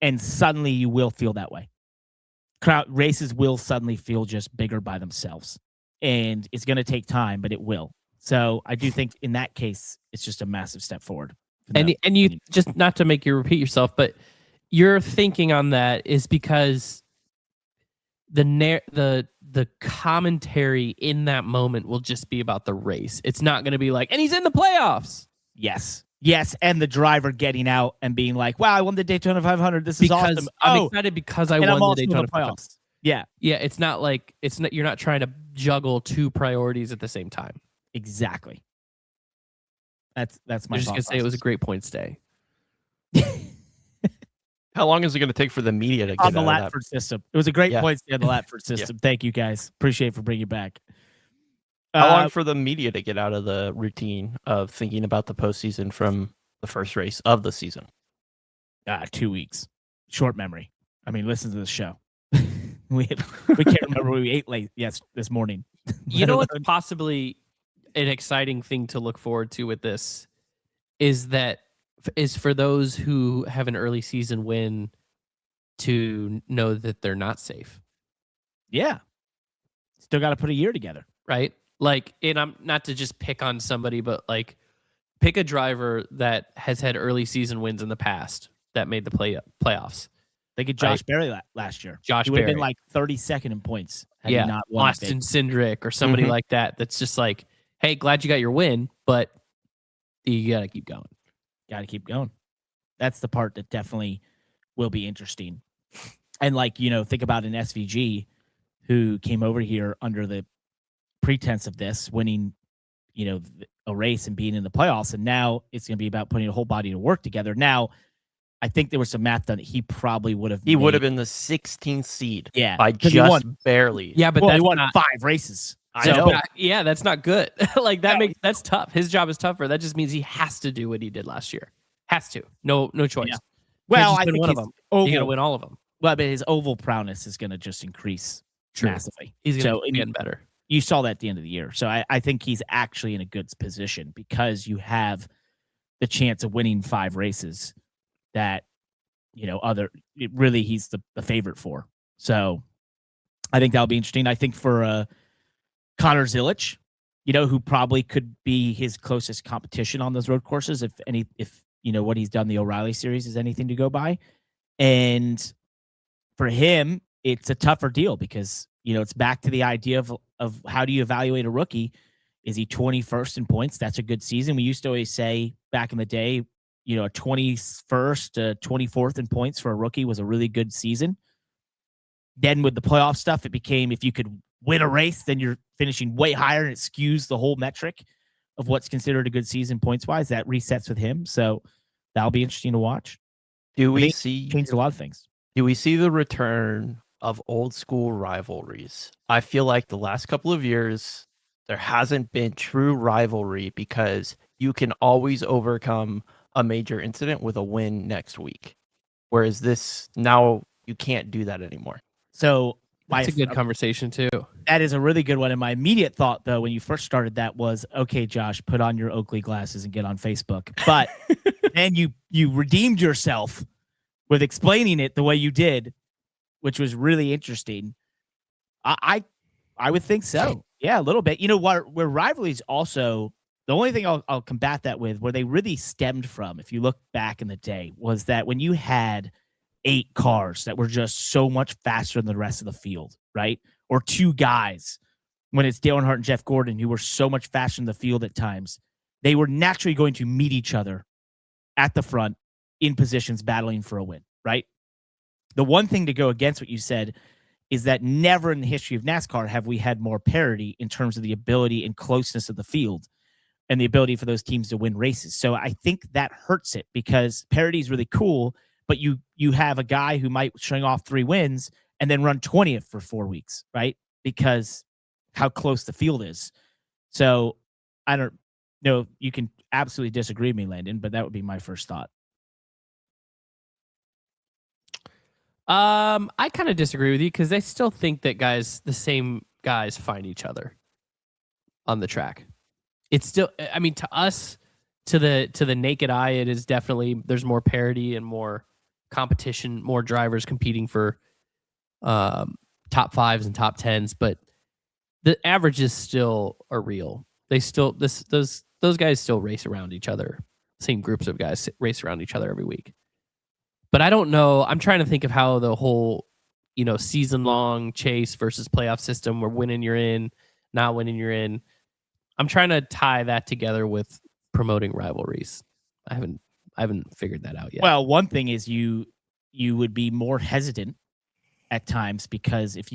and suddenly you will feel that way. Races will suddenly feel just bigger by themselves. And it's going to take time, but it will. So I do think in that case, it's just a massive step forward. And you, just not to make you repeat yourself, but your thinking on that is because the commentary in that moment will just be about the race. It's not going to be like, and he's in the playoffs. Yes, and the driver getting out and being like, wow, I won the Daytona 500. This is awesome. I'm excited because I won the Daytona 500. Yeah. It's not like you're not trying to juggle two priorities at the same time. Exactly. That's my. I'm just gonna say it was a great points day. How long is it going to take for the media to get on the out of Latford system? It was a great points day on the Latford system. Thank you guys. Appreciate it for bringing it back. How long for the media to get out of the routine of thinking about the postseason from the first race of the season? 2 weeks. Short memory. I mean, listen to the show. we can't remember what we ate late this morning. You know what's possibly an exciting thing to look forward to with this is for those who have an early season win to know that they're not safe. Yeah. Still got to put a year together. Right? Like, and I'm not to just pick on somebody, but like pick a driver that has had early season wins in the past that made the playoffs. They get Josh Berry last year. He would have been like 32nd in points. Had he not won Austin Cindric or somebody like that. That's just like, hey, glad you got your win, but you got to keep going. Got to keep going. That's the part that definitely will be interesting. And think about an SVG who came over here under the pretense of this, winning, a race and being in the playoffs. And now it's going to be about putting a whole body to work together. Now, I think there was some math done that he probably would have. He would have been the 16th seed. Yeah, by just barely. Yeah, but he won 5 races. I So, know. But yeah, that's not good. Like that's tough. His job is tougher. That just means he has to do what he did last year. Has to. No choice. Yeah. Can't well, just I win think one of his them. You got to oval, win all of them. well, but his oval prowess is going to just increase True. massively. He's So, going to and be getting better. you saw that at the end of the year. So I think he's actually in a good position because you have the chance of winning 5 races that, he's the favorite for. So I think that'll be interesting. I think for Connor Zilic, who probably could be his closest competition on those road courses, if what he's done the O'Reilly series is anything to go by. And for him, it's a tougher deal because, it's back to the idea of how do you evaluate a rookie? Is he 21st in points? That's a good season. We used to always say back in the day, a 21st to 24th in points for a rookie was a really good season. Then with the playoff stuff, it became if you could win a race, then you're finishing way higher, and it skews the whole metric of what's considered a good season points-wise. That resets with him, so that'll be interesting to watch. Do we see changed a lot of things? Do we see the return of old school rivalries? I feel like the last couple of years there hasn't been true rivalry because you can always overcome a major incident with a win next week. Whereas this now you can't do that anymore. So that's a good conversation too. That is a really good one. And my immediate thought, though, when you first started that was, okay, Josh, put on your Oakley glasses and get on Facebook. But then you redeemed yourself with explaining it the way you did, which was really interesting. I would think so. Yeah, a little bit. You know what? Where rivalries also, the only thing I'll combat that with, where they really stemmed from, if you look back in the day, was that when you had 8 cars that were just so much faster than the rest of the field, right? Or 2 guys, when it's Dale Earnhardt and Jeff Gordon, who were so much faster in the field at times, they were naturally going to meet each other at the front in positions battling for a win, right? The one thing to go against what you said is that never in the history of NASCAR have we had more parity in terms of the ability and closeness of the field and the ability for those teams to win races. So I think that hurts it because parity is really cool, but you have a guy who might string off 3 wins and then run 20th for 4 weeks, right? Because how close the field is. So I don't know. You can absolutely disagree with me, Landon, but that would be my first thought. I kind of disagree with you because I still think that the same guys find each other on the track. It's still, I mean, to us, to the naked eye, it is definitely, there's more parity and more competition, more drivers competing for top 5s and top 10s, but the averages still are real. They still, those guys still race around each other. Same groups of guys race around each other every week. But I don't know. I'm trying to think of how the whole, season-long chase versus playoff system where winning you're in, not winning you're in. I'm trying to tie that together with promoting rivalries. I haven't figured that out yet. Well, one thing is you would be more hesitant at times because if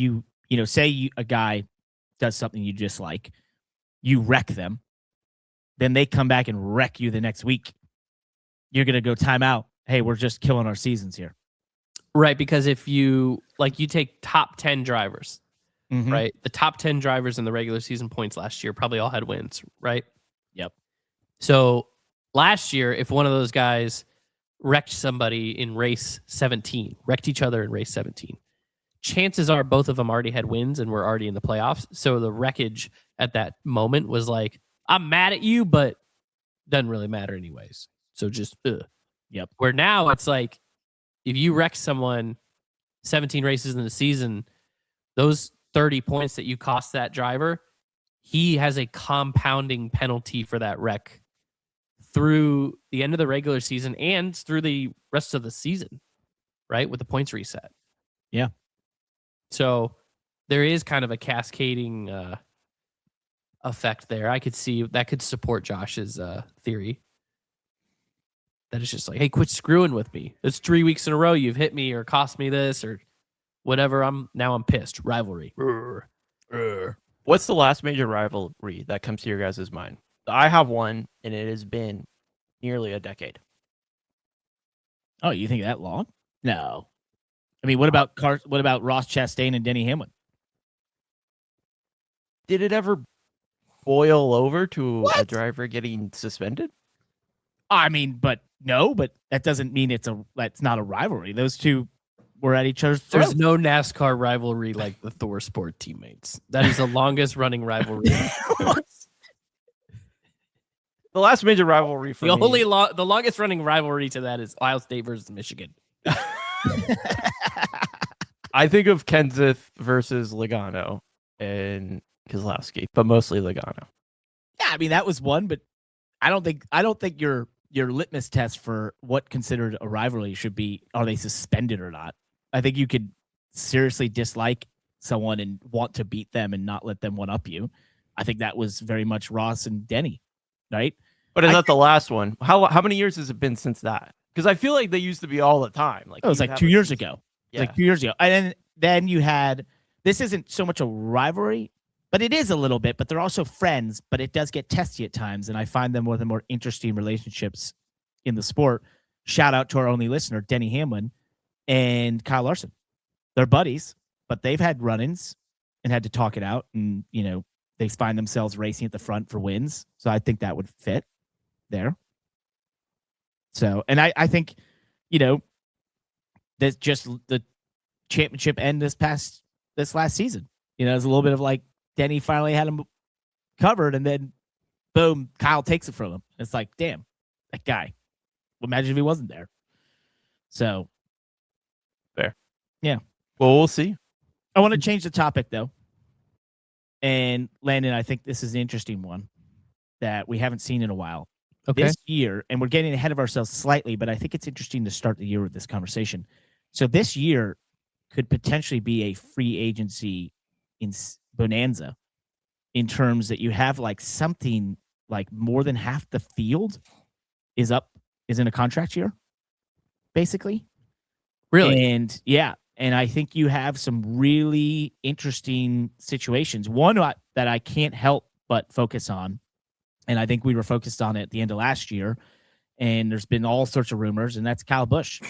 say a guy does something you dislike, you wreck them, then they come back and wreck you the next week. You're going to go time out. Hey, we're just killing our seasons here. Right, because if you take top 10 drivers, Mm-hmm. right? The top 10 drivers in the regular season points last year probably all had wins, right? Yep. So last year, if one of those guys wrecked somebody in race 17, wrecked each other in race 17, chances are both of them already had wins and were already in the playoffs. So the wreckage at that moment was like, I'm mad at you, but doesn't really matter anyways. So just, Yep. Where now it's like, if you wreck someone 17 races in the season, those 30 points that you cost that driver, he has a compounding penalty for that wreck through the end of the regular season and through the rest of the season, right? With the points reset. Yeah. So there is kind of a cascading effect there. I could see that could support Josh's theory. That it's just like, hey, quit screwing with me. It's 3 weeks in a row you've hit me or cost me this or whatever. I'm pissed. Rivalry. What's the last major rivalry that comes to your guys' mind? I have one, and it has been nearly a decade. Oh, you think that long? No. I mean, what about Ross Chastain and Denny Hamlin? did it ever boil over to a What? driver getting suspended? I mean, but that doesn't mean that's not a rivalry. Those two were at each other's There's throats. no NASCAR rivalry like the Thor Sport teammates. That is the longest running rivalry. The last major rivalry for The me. the longest running rivalry to that is Ohio State versus Michigan. I think of Kenseth versus Logano and Keselowski, but mostly Logano. Yeah, I mean that was one, but I don't think your litmus test for what considered a rivalry should be are they suspended or not. I think you could seriously dislike someone and want to beat them and not let them one up you. I think that was very much Ross and Denny, right? But is that the last one? How many years has it been since that? Because I feel like they used to be all the time. Like It was like 2 years ago. Yeah. Like 2 years ago. And then you had, this isn't so much a rivalry, but it is a little bit, but they're also friends, but it does get testy at times. And I find them one of the more interesting relationships in the sport. Shout out to our only listener, Denny Hamlin and Kyle Larson. They're buddies, but they've had run-ins and had to talk it out. And, they find themselves racing at the front for wins. So I think that would fit there. So, and I think, that's just the championship end this last season. It's a little bit of like Denny finally had him covered, and then boom, Kyle takes it from him. It's like, damn, that guy. Imagine if he wasn't there. So, fair. Yeah. Well, we'll see. I want to change the topic though. And Landon, I think this is an interesting one that we haven't seen in a while. Okay. This year, and we're getting ahead of ourselves slightly, but I think it's interesting to start the year with this conversation. So this year could potentially be a free agency in Bonanza in terms that you have like something like more than half the field is in a contract year, basically. Really? And yeah. And I think you have some really interesting situations. One that I can't help but focus on, and I think we were focused on it at the end of last year, and there's been all sorts of rumors, and that's Kyle Busch.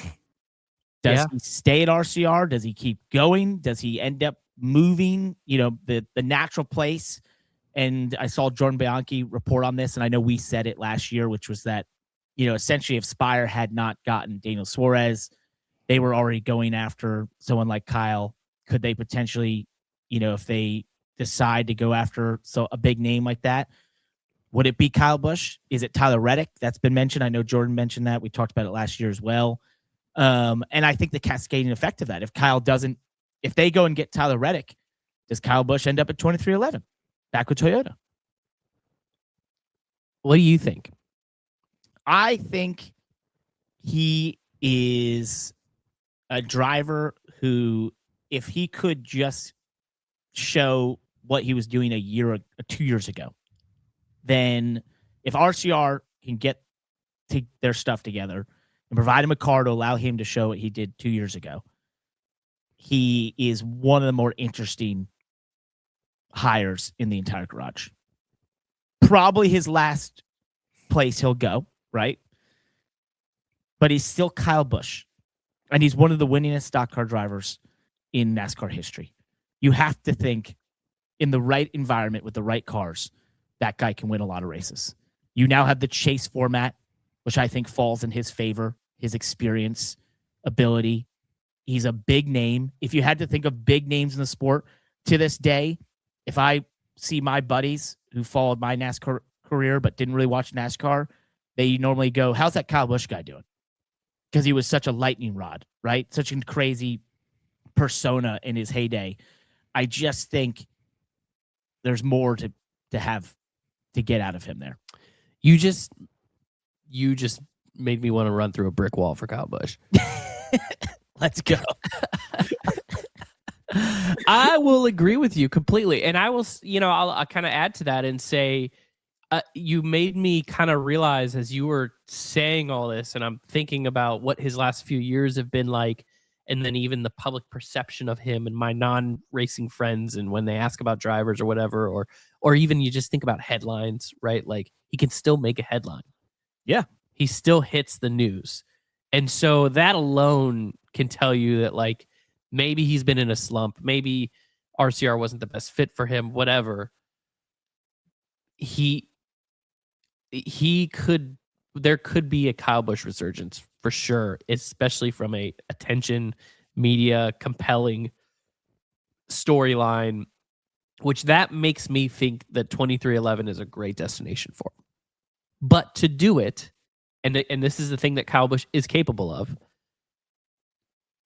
Does he stay at RCR? Does he keep going? Does he end up moving, the natural place? And I saw Jordan Bianchi report on this, and I know we said it last year, which was that, essentially if Spire had not gotten Daniel Suarez, they were already going after someone like Kyle. Could they potentially, if they decide to go after a big name like that, would it be Kyle Busch? Is it Tyler Reddick? That's been mentioned. I know Jordan mentioned that. We talked about it last year as well. And I think the cascading effect of that, if they go and get Tyler Reddick, does Kyle Busch end up at 23-11 back with Toyota? What do you think? I think he is a driver who, if he could just show what he was doing 2 years ago, then if RCR can get their stuff together and provide him a car to allow him to show what he did 2 years ago, he is one of the more interesting hires in the entire garage. Probably his last place he'll go, right? But he's still Kyle Busch. And he's one of the winningest stock car drivers in NASCAR history. You have to think in the right environment with the right cars, that guy can win a lot of races. You now have the chase format, which I think falls in his favor, his experience, ability. He's a big name. If you had to think of big names in the sport to this day, if I see my buddies who followed my NASCAR career but didn't really watch NASCAR, they normally go, how's that Kyle Busch guy doing? Because he was such a lightning rod, right? Such a crazy persona in his heyday. I just think there's more to get out of him there. You just made me want to run through a brick wall for Kyle Busch. Let's go. I will agree with you completely. And I will, I'll kind of add to that and say, you made me kind of realize as you were saying all this, and I'm thinking about what his last few years have been like, and then even the public perception of him and my non-racing friends, and when they ask about drivers or whatever, or even you just think about headlines, right? Like he can still make a headline. Yeah. He still hits the news. And so that alone can tell you that like maybe he's been in a slump, maybe RCR wasn't the best fit for him, whatever. there could be a Kyle Busch resurgence for sure, especially from a attention, media, compelling storyline, which that makes me think that 2311 is a great destination for him. But to do it, and this is the thing that Kyle Busch is capable of,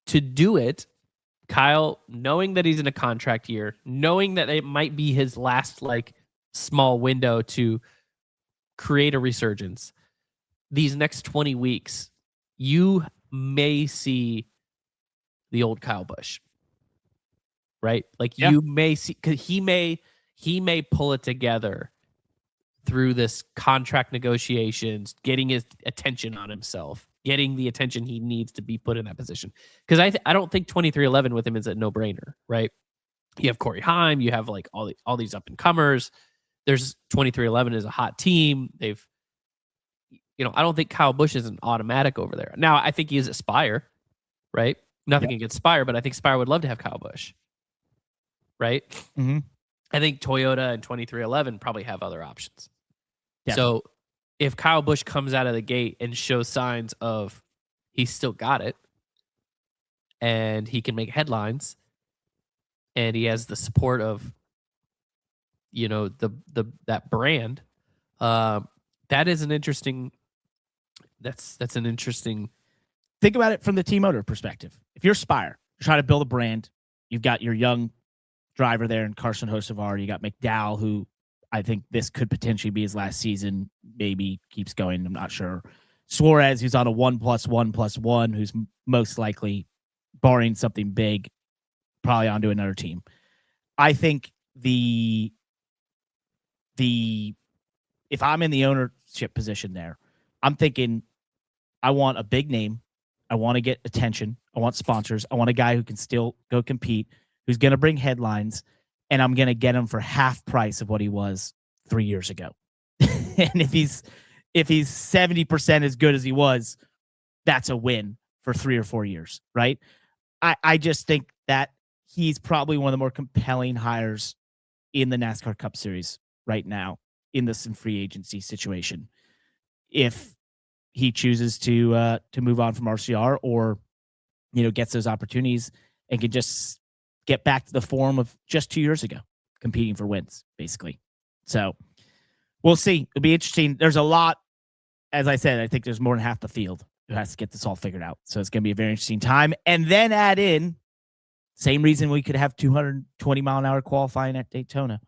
to do it, Kyle, knowing that he's in a contract year, knowing that it might be his last small window to create a resurgence, these next 20 weeks, you may see the old Kyle Busch, right? You may see, because he may pull it together through this contract negotiations, getting his attention on himself, getting the attention he needs to be put in that position. Because I don't think 2311 with him is a no-brainer, right? You have Corey Haim, you have all these up-and-comers. There's 2311 is a hot team. I don't think Kyle Busch is an automatic over there. Now, I think he is at Spire, right? Nothing against Spire, but I think Spire would love to have Kyle Busch, right? Mm-hmm. I think Toyota and 2311 probably have other options. Yeah. So if Kyle Busch comes out of the gate and shows signs of he's still got it and he can make headlines and he has the support of, that brand, that is an interesting, that's an interesting. Think about it from the team owner perspective. If you're Spire, you're trying to build a brand, you've got your young driver there in Carson Hocevar, you got McDowell, who I think this could potentially be his last season, maybe keeps going, I'm not sure. Suarez, who's on a 1+1+1, who's most likely, barring something big, probably onto another team. I think if I'm in the ownership position there, I'm thinking I want a big name. I want to get attention. I want sponsors. I want a guy who can still go compete, who's going to bring headlines, and I'm going to get him for half price of what he was 3 years ago. And if he's 70% as good as he was, that's a win for 3 or 4 years, right? I just think that he's probably one of the more compelling hires in the NASCAR Cup Series right now in this free agency situation. If he chooses to move on from RCR or, gets those opportunities and can just get back to the form of just 2 years ago, competing for wins, basically. So we'll see. It'll be interesting. There's a lot, as I said, I think there's more than half the field who has to get this all figured out. So it's going to be a very interesting time. And then add in, same reason we could have 220-mile-an-hour qualifying at Daytona,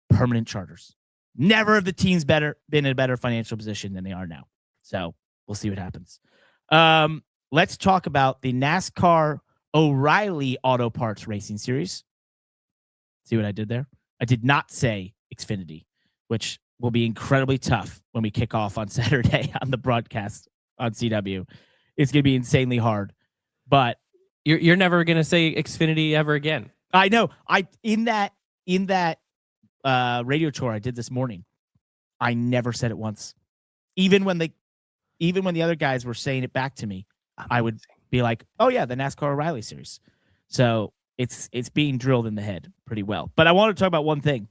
permanent charters. Never have the teams been in a better financial position than they are now. So we'll see what happens. Let's talk about the NASCAR O'Reilly Auto Parts Racing Series. See what I did there? I did not say Xfinity, which will be incredibly tough when we kick off on Saturday on the broadcast on CW. It's going to be insanely hard. But you're never going to say Xfinity ever again. I know. In that radio tour I did this morning, I never said it once. Even when the other guys were saying it back to me, I would be like, "Oh yeah, the NASCAR O'Reilly series." So it's being drilled in the head pretty well. But I want to talk about one thing.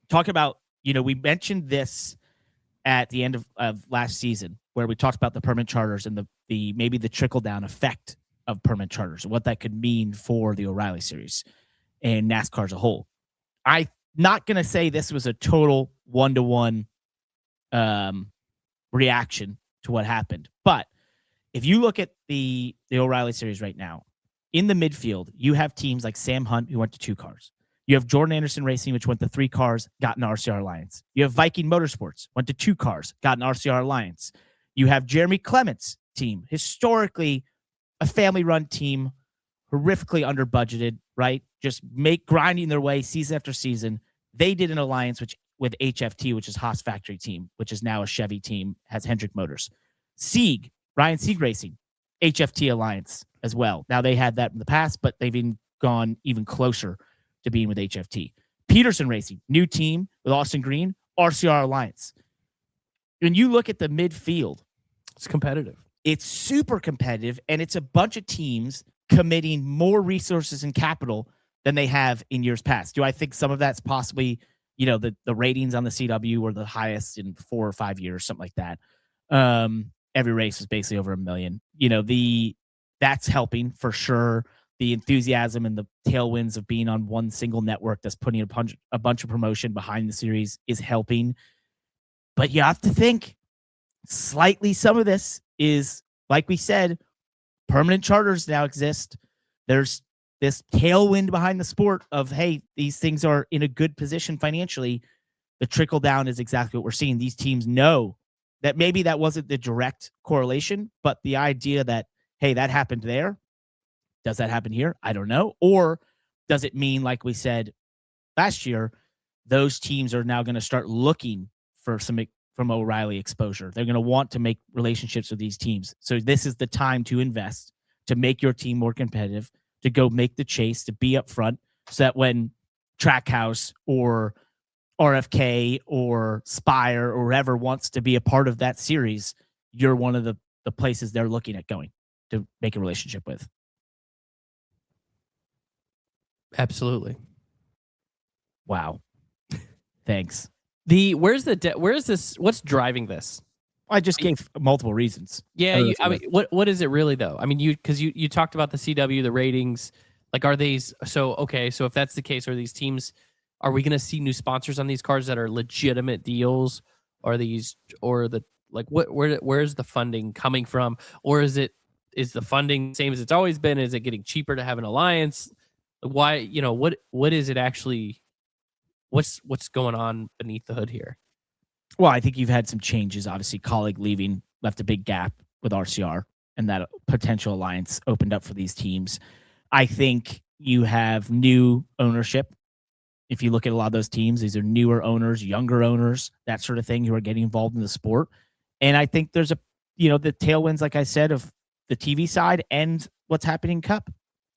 Talk about, we mentioned this at the end of last season where we talked about the permanent charters and the maybe the trickle down effect of permanent charters and what that could mean for the O'Reilly series and NASCAR as a whole. I'm not going to say this was a total 1-to-1 reaction to what happened, but if you look at the O'Reilly series right now, in the midfield, you have teams like Sam Hunt, who went to 2 cars. You have Jordan Anderson Racing, which went to 3 cars, got an RCR Alliance. You have Viking Motorsports, went to 2 cars, got an RCR Alliance. You have Jeremy Clement's team, historically a family-run team, horrifically under-budgeted, right? Just grinding their way season after season. They did an alliance with HFT, which is Haas Factory Team, which is now a Chevy team, has Hendrick Motors. Ryan Sieg Racing, HFT Alliance as well. Now, they had that in the past, but they've gone even closer to being with HFT. Peterson Racing, new team with Austin Green, RCR Alliance. When you look at the midfield, it's competitive. It's super competitive, and it's a bunch of teams committing more resources and capital than they have in years past. Do I think some of that's possibly, the ratings on the CW were the highest in 4 or 5 years, something like that. Every race was basically over 1 million. That's helping for sure. The enthusiasm and the tailwinds of being on one single network that's putting a bunch of promotion behind the series is helping. But you have to think slightly some of this is, like we said, permanent charters now exist. There's this tailwind behind the sport of, hey, these things are in a good position financially. The trickle down is exactly what we're seeing. These teams know that maybe that wasn't the direct correlation, but the idea that, hey, that happened there. Does that happen here? I don't know. Or does it mean, like we said last year, those teams are now going to start looking for some from O'Reilly exposure? They're going to want to make relationships with these teams. So this is the time to invest, to make your team more competitive, to go make the chase, to be up front, so that when Trackhouse or RFK or Spire or whoever wants to be a part of that series, you're one of the places they're looking at going to make a relationship with. Absolutely. Wow. Thanks. Where's this? What's driving this? I just gave multiple reasons. Yeah, what is it really though? I mean, because you talked about the CW, the ratings. Like, are these so okay? So if that's the case, are these teams? Are we going to see new sponsors on these cars that are legitimate deals? Are these where's the funding coming from? Or is the funding same as it's always been? Is it getting cheaper to have an alliance? Why, what is it actually? What's going on beneath the hood here? Well, I think you've had some changes. Obviously, Colleague leaving left a big gap with RCR, and that potential alliance opened up for these teams. I think you have new ownership. If you look at a lot of those teams, these are newer owners, younger owners, that sort of thing, who are getting involved in the sport. And I think there's the tailwinds, like I said, of the TV side and what's happening in Cup.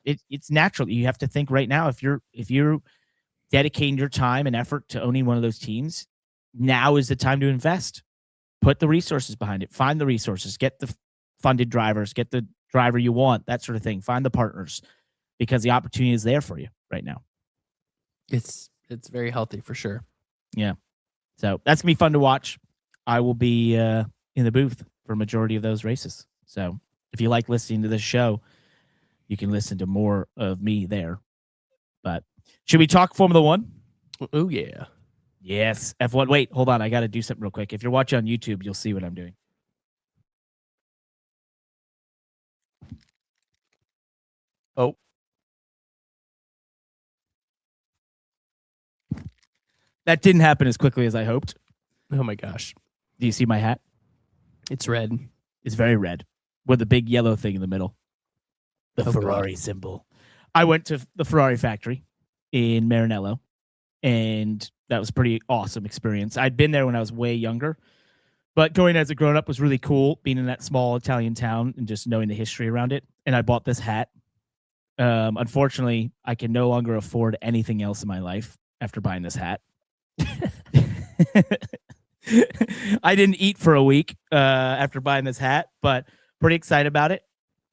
It's natural. You have to think right now, if you're dedicating your time and effort to owning one of those teams, now is the time to invest. Put the resources behind it. Find the resources. Get the funded drivers. Get the driver you want, that sort of thing. Find the partners, because the opportunity is there for you right now. It's very healthy for sure. Yeah. So that's going to be fun to watch. I will be in the booth for a majority of those races. So if you like listening to this show, you can listen to more of me there. But should we talk Formula One? Oh, yeah. Yes. F1. Wait, hold on. I got to do something real quick. If you're watching on YouTube, you'll see what I'm doing. Oh. That didn't happen as quickly as I hoped. Oh, my gosh. Do you see my hat? It's red. It's very red with a big yellow thing in the middle. The Ferrari symbol. I went to the Ferrari factory in Maranello, and that was a pretty awesome experience. I'd been there when I was way younger, but going as a grown-up was really cool, being in that small Italian town and just knowing the history around it. And I bought this hat. Unfortunately, I can no longer afford anything else in my life after buying this hat. I didn't eat for a week after buying this hat, but pretty excited about it.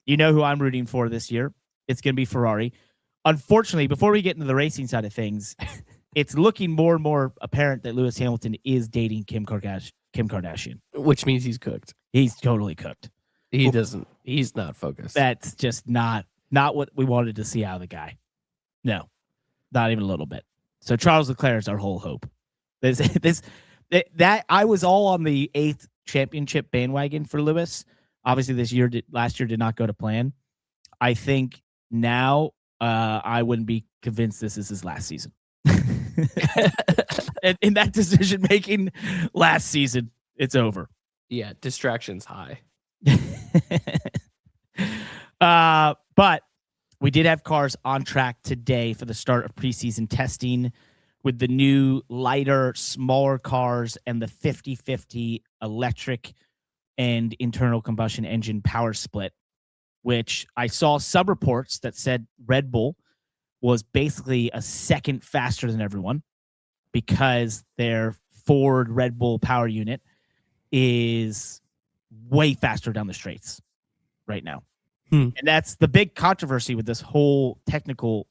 You know who I'm rooting for this year. It's going to be Ferrari. Unfortunately, before we get into the racing side of things, it's looking more and more apparent that Lewis Hamilton is dating Kim Kardashian. Which means he's cooked. He's totally cooked. He's not focused. That's just not what we wanted to see out of the guy. No, not even a little bit. So Charles Leclerc is our whole hope. That I was all on the 8th championship bandwagon for Lewis. Obviously, last year did not go to plan. I think now I wouldn't be convinced this is his last season. And in that decision making last season, it's over. Yeah, distractions high. But we did have cars on track today for the start of preseason testing with the new lighter, smaller cars and the 50-50 electric and internal combustion engine power split, which I saw some reports that said Red Bull was basically a second faster than everyone because their Ford Red Bull power unit is way faster down the straights right now. And that's the big controversy with this whole technical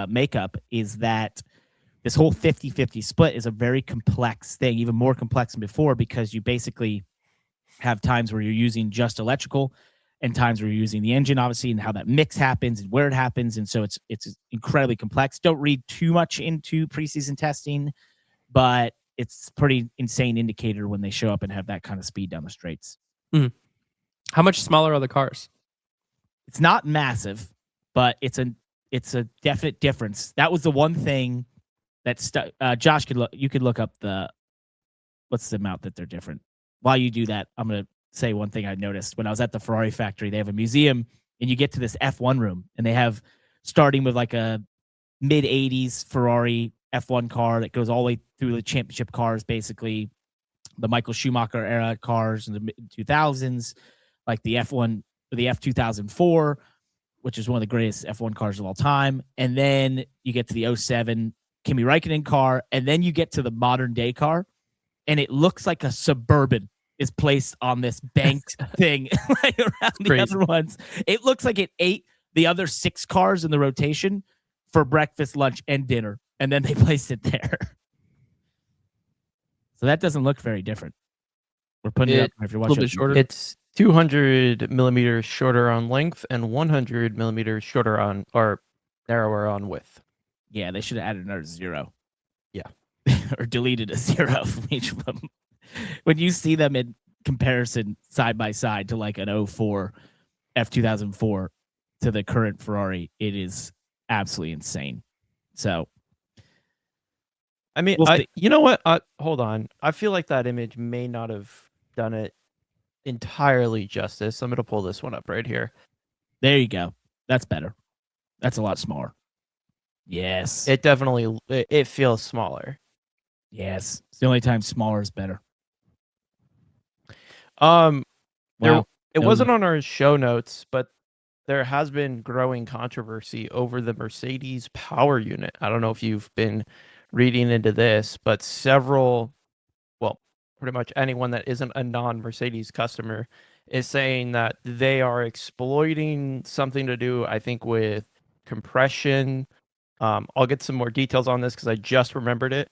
makeup, is that this whole 50-50 split is a very complex thing, even more complex than before, because you basically have times where you're using just electrical and times where you're using the engine, obviously, and how that mix happens and where it happens. And so it's incredibly complex. Don't read too much into preseason testing, but it's pretty insane indicator when they show up and have that kind of speed down the straights. How much smaller are the cars? It's not massive, but it's a definite difference. That was the one thing that Josh you could look up what's the amount that they're different. While you do that, I'm going to say one thing I noticed when I was at the Ferrari factory. They have a museum, and you get to this F1 room, and they have, starting with like a mid-'80s Ferrari F1 car that goes all the way through the championship cars, basically the Michael Schumacher era cars in the mid-2000s, like the F1 or the F2004, which is one of the greatest F1 cars of all time. And then you get to the 07 Kimi Räikkönen car, and then you get to the modern day car, and it looks like a Suburban is placed on this banked thing like around the other ones. It looks like it ate the other 6 cars in the rotation for breakfast, lunch, and dinner, and then they placed it there. So that doesn't look very different. We're putting it up if you're watching. A little bit shorter. It's 200 millimeters shorter on length and 100 millimeters shorter on, or narrower on width. Yeah, they should have added another 0. Yeah. Or deleted a 0 from each of them. When you see them in comparison side by side to like an 04 F2004 to the current Ferrari, it is absolutely insane. So, I mean, you know what? Hold on. I feel like that image may not have done it entirely justice. I'm going to pull this one up right here. There you go. That's better. That's a lot smaller. Yes. It definitely, it feels smaller. Yes. It's the only time smaller is better. It Wow. wasn't on our show notes, but there has been growing controversy over the Mercedes power unit. I don't know if you've been reading into this, but pretty much anyone that isn't a non-Mercedes customer is saying that they are exploiting something to do, I think, with compression. I'll get some more details on this because I just remembered it.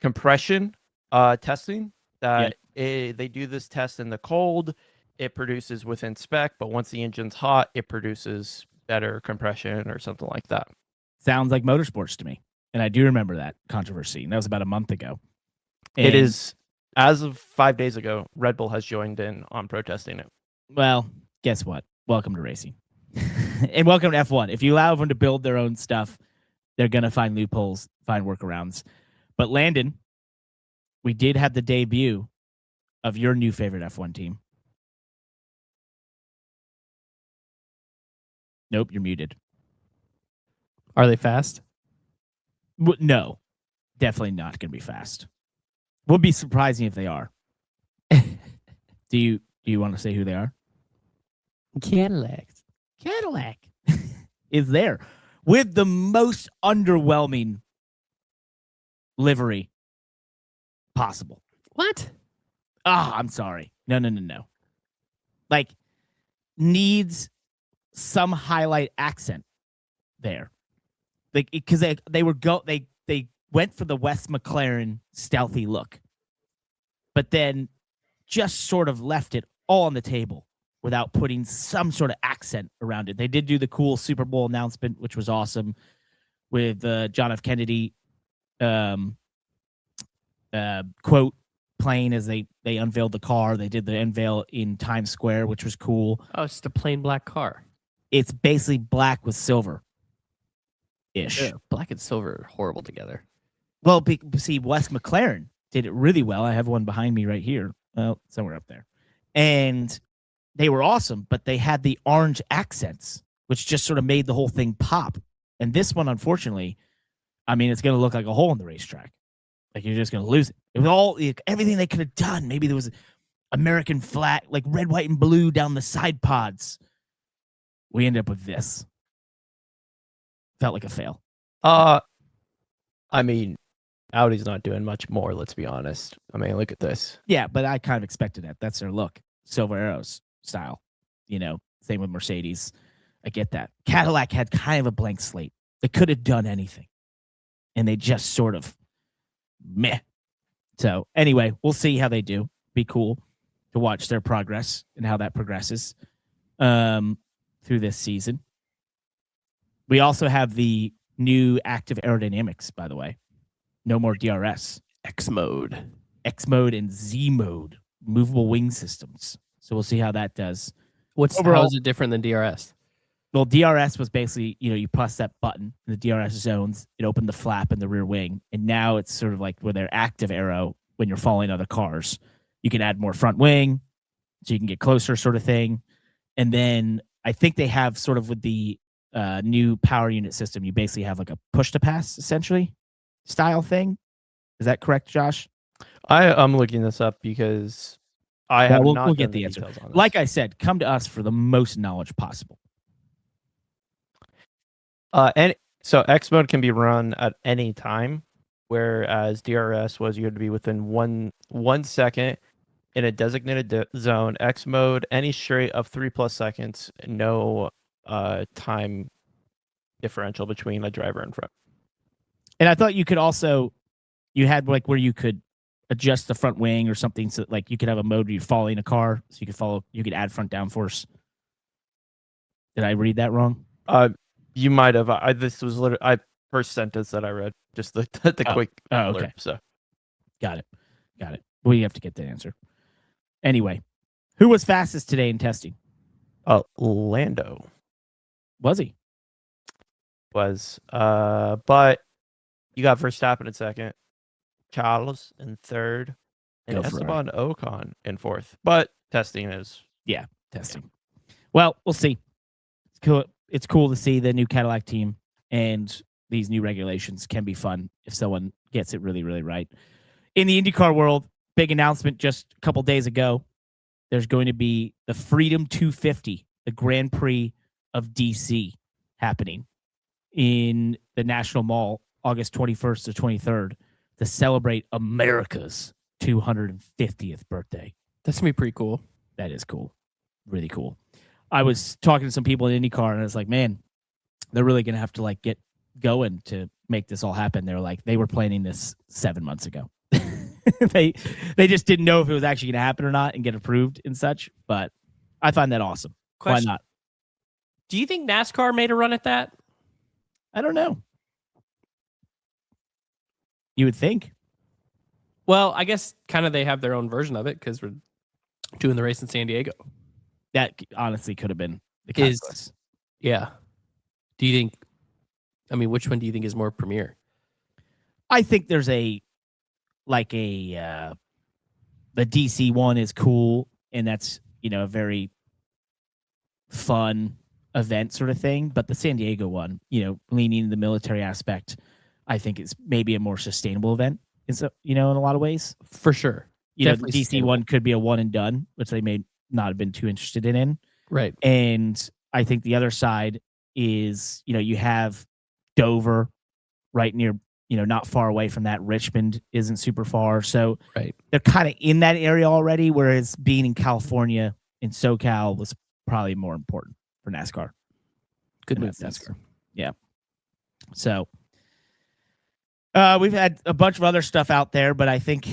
Compression testing, that they do this test in the cold. It produces within spec, but once the engine's hot, it produces better compression or something like that. Sounds like motorsports to me. And I do remember that controversy. And that was about a month ago. And it is, as of 5 days ago, Red Bull has joined in on protesting it. Well, guess what? Welcome to racing. And welcome to F1. If you allow everyone to build their own stuff, they're going to find loopholes, find workarounds. But Landon, we did have the debut of your new favorite F1 team. Nope, you're muted. Are they fast? No, definitely not going to be fast. Would be surprising if they are. Do you want to say who they are? Cadillac is there with the most underwhelming livery possible. What? I'm sorry. No. Like, needs some highlight accent there. Like, because they went for the West McLaren stealthy look, but then just sort of left it all on the table without putting some sort of accent around it. They did do the cool Super Bowl announcement, which was awesome, with John F. Kennedy quote playing as they unveiled the car. They did the unveil in Times Square, which was cool. Oh, it's just a plain black car. It's basically black with silver. Ish. Yeah, black and silver are horrible together. Well, see, Wes McLaren did it really well. I have one behind me right here. Well, somewhere up there. And they were awesome, but they had the orange accents, which just sort of made the whole thing pop. And this one, unfortunately, I mean, it's going to look like a hole in the racetrack. Like, you're just going to lose it. It was all everything they could have done. Maybe there was American flag, like red, white, and blue down the side pods. We ended up with this. Felt like a fail. I mean, Audi's not doing much more, let's be honest. I mean, look at this. Yeah, but I kind of expected that. That's their look. Silver Arrows style. Same with Mercedes. I get that. Cadillac had kind of a blank slate. They could have done anything. and they just sort of meh. So anyway, we'll see how they do. Be cool to watch their progress and how that progresses through this season. We also have the new active aerodynamics, by the way. No more DRS. X mode and Z mode, movable wing systems. So we'll see how that does. How is it different than DRS? Well, DRS was basically, you press that button in the DRS zones, it opened the flap in the rear wing. And now it's sort of like where they're active aero when you're following other cars. You can add more front wing so you can get closer sort of thing. And then I think they have sort of with the new power unit system, you basically have like a push to pass essentially style thing. Is that correct, Josh? I'm looking this up because we'll get the answer. Like I said, come to us for the most knowledge possible. And so X mode can be run at any time, whereas DRS was you had to be within one second in a designated zone. X mode, any straight of 3+ seconds, no time differential between a driver in front. And I thought you could also, you had like where you could adjust the front wing or something, so like you could have a mode where you're following a car, so you could add front downforce. Did I read that wrong? You might have. This was literally first sentence that I read. Just the quick alert. Okay. So, got it. We have to get the answer. Anyway, who was fastest today in testing? Lando Was he? was. But you got Verstappen in second, Charles in third, and Esteban Ocon in fourth. But testing is testing. Well, we'll see. It's cool. It's cool to see the new Cadillac team, and these new regulations can be fun if someone gets it really, really right. In the IndyCar world, big announcement just a couple days ago. There's going to be the Freedom 250, the Grand Prix of DC, happening in the National Mall August 21st to 23rd to celebrate America's 250th birthday. That's going to be pretty cool. That is cool. Really cool. I was talking to some people in IndyCar, and I was like, man, they're really going to have to like get going to make this all happen. They're like, they were planning this 7 months ago. they just didn't know if it was actually going to happen or not and get approved and such. But I find that awesome. Question. Why not? Do you think NASCAR made a run at that? I don't know. You would think. Well, I guess kind of they have their own version of it because we're doing the race in San Diego. That honestly could have been the case. Yeah. Do you think, which one do you think is more premier? I think there's the DC one is cool, and that's, a very fun event sort of thing. But the San Diego one, leaning into the military aspect, I think is maybe a more sustainable event. In a lot of ways. For sure. The DC one could be a one and done, which they may not have been too interested in. Right. And I think the other side is, you have Dover right near, not far away from that. Richmond isn't super far. So right. They're kind of in that area already, whereas being in California, in SoCal, was probably more important for NASCAR. Good move, NASCAR. Yeah. So we've had a bunch of other stuff out there, but I think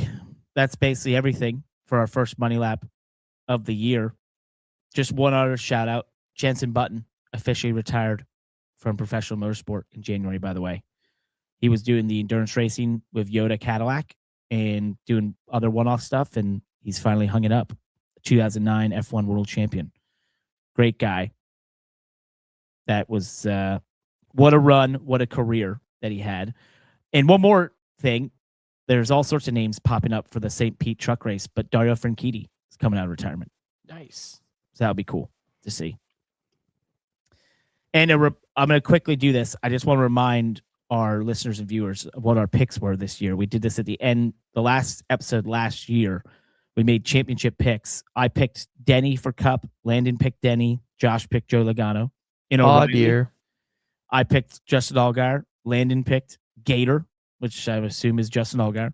that's basically everything for our first money lap of the year. Just one other shout out. Jenson Button officially retired from professional motorsport in January, by the way. He was doing the endurance racing with Yoda Cadillac and doing other one-off stuff, and he's finally hung it up. 2009 F1 world champion. Great guy. That was what a run, what a career that he had. And one more thing, there's all sorts of names popping up for the St. Pete truck race, but Dario Franchitti is coming out of retirement. Nice. So that'll be cool to see. And I'm going to quickly do this. I just want to remind our listeners and viewers of what our picks were this year. We did this at the end, the last episode last year. We made championship picks. I picked Denny for Cup. Landon picked Denny. Josh picked Joe Logano. Dear. I picked Justin Allgaier. Landon picked Gator, which I assume is Justin Allgaier.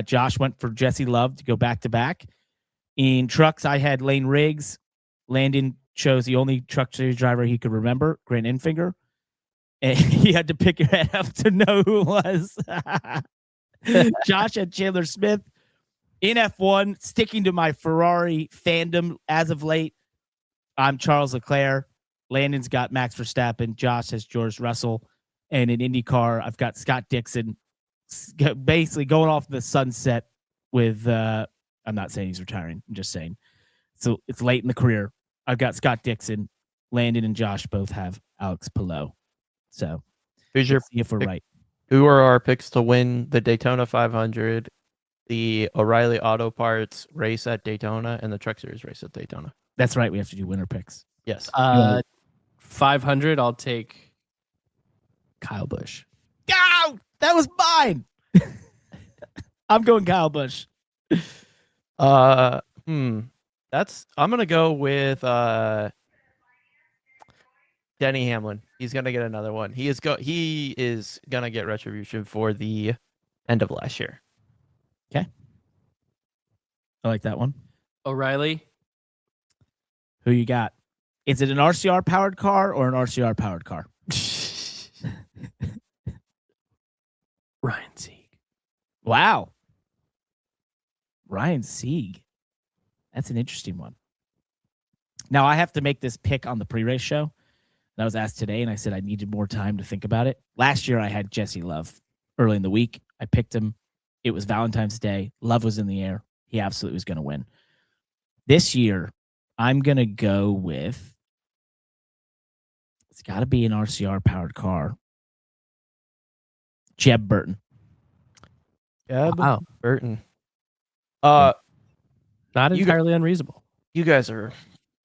Josh went for Jesse Love to go back-to-back. In trucks, I had Lane Riggs. Landon chose the only truck series driver he could remember, Grant Enfinger. and you had to pick your head up to know who it was. Josh had Chandler Smith in F1, sticking to my Ferrari fandom as of late. I'm Charles Leclerc. Landon's got Max Verstappen. Josh has George Russell. And in IndyCar, I've got Scott Dixon basically going off the sunset with, I'm not saying he's retiring. I'm just saying. So it's late in the career. I've got Scott Dixon. Landon and Josh both have Alex Palou. So Who's your see if we're pick? right. Who are our picks to win the Daytona 500, the O'Reilly Auto Parts race at Daytona, and the Truck Series race at Daytona? That's right. We have to do winner picks. Yes. 500. I'll take Kyle Busch. Oh, that was mine. I'm going Kyle Busch. I'm gonna go with Denny Hamlin. He's gonna get another one. He is gonna get retribution for the end of last year. I like that one. O'Reilly. Who you got? Is it an RCR powered car or an RCR powered car? Ryan Sieg. Wow. Ryan Sieg. That's an interesting one. Now, I have to make this pick on the pre-race show. And I was asked today, and I said I needed more time to think about it. Last year, I had Jesse Love early in the week. I picked him. It was Valentine's Day. Love was in the air. He absolutely was going to win. This year, I'm going to go with, it's got to be an RCR-powered car, Jeb Burton. Wow. Burton. Not You entirely unreasonable. You guys are,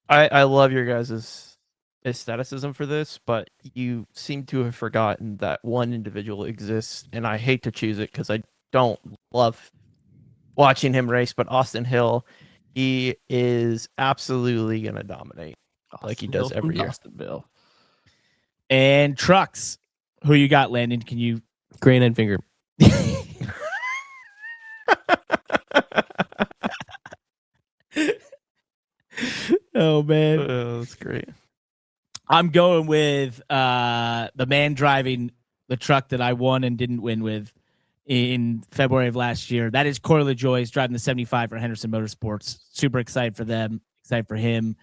I love your guys' aestheticism for this, but you seem to have forgotten that one individual exists, and I hate to choose it because I don't love watching him race, but Austin Hill, he is absolutely going to dominate like he does every year. Austinville. And trucks. Who you got, Landon? Can you? Grain and finger. Oh, man. That's great. I'm going with the man driving the truck that I won and didn't win with in February of last year. That is Corey LaJoie. He's driving the 75 for Henderson Motorsports. Super excited for them. Excited for him.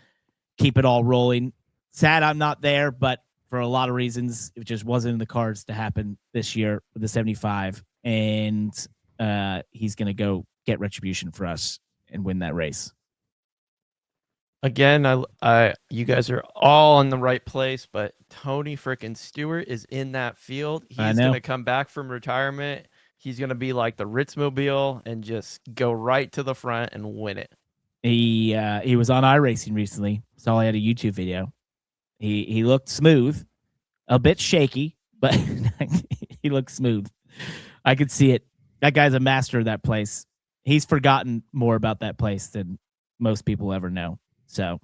Keep it all rolling. Sad I'm not there, but for a lot of reasons, it just wasn't in the cards to happen this year with the 75. And he's going to go get retribution for us and win that race. Again, you guys are all in the right place, but Tony frickin' Stewart is in that field. He's going to come back from retirement. He's going to be like the Ritzmobile and just go right to the front and win it. He was on iRacing recently. Saw he had a YouTube video. He looked smooth, a bit shaky, but he looked smooth. I could see it. That guy's a master of that place. He's forgotten more about that place than most people ever know. So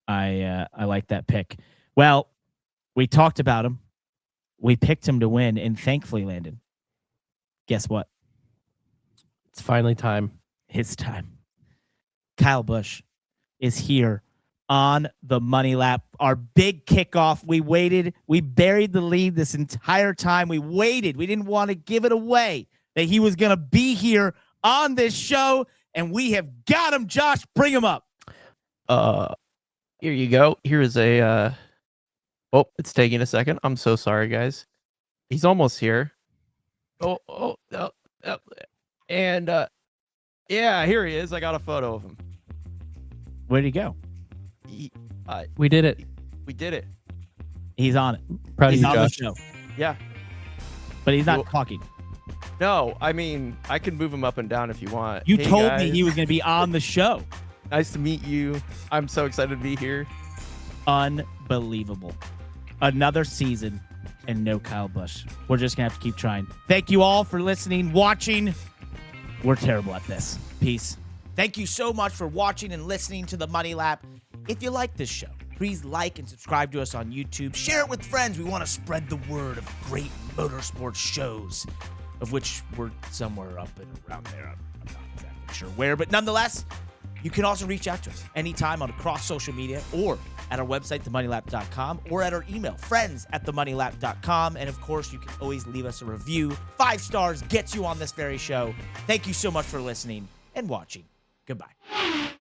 I like that pick. Well, we talked about him. We picked him to win, and thankfully, Landon, guess what? It's finally time. His time. Kyle Busch is here on the money lap. Our big kickoff. We waited. We buried the lead this entire time. We waited. We didn't want to give it away that he was going to be here on this show, and we have got him. Josh, bring him up. Here you go. Here is a oh, it's taking a second. I'm so sorry, guys. He's almost here. And yeah, here he is. I got a photo of him. Where'd he go? We did it. We did it. He's on it. Proud of He's you, on the Josh. show, Yeah. but he's not talking. No, I mean, I can move him up and down if you want. You Hey, told guys. me he was going to be on the show. Nice to meet you. I'm so excited to be here. Unbelievable. Another season and no Kyle Busch. We're just going to have to keep trying. Thank you all for listening, watching. We're terrible at this. Peace. Thank you so much for watching and listening to the Money Lap. If you like this show, please like and subscribe to us on YouTube. Share it with friends. We want to spread the word of great motorsports shows, of which we're somewhere up and around there. I'm not exactly sure where, but nonetheless, You can also reach out to us anytime on across social media or at our website, themoneylap.com, or at our email, friends@themoneylap.com. And of course, you can always leave us a review. 5 stars gets you on this very show. Thank you so much for listening and watching. Goodbye.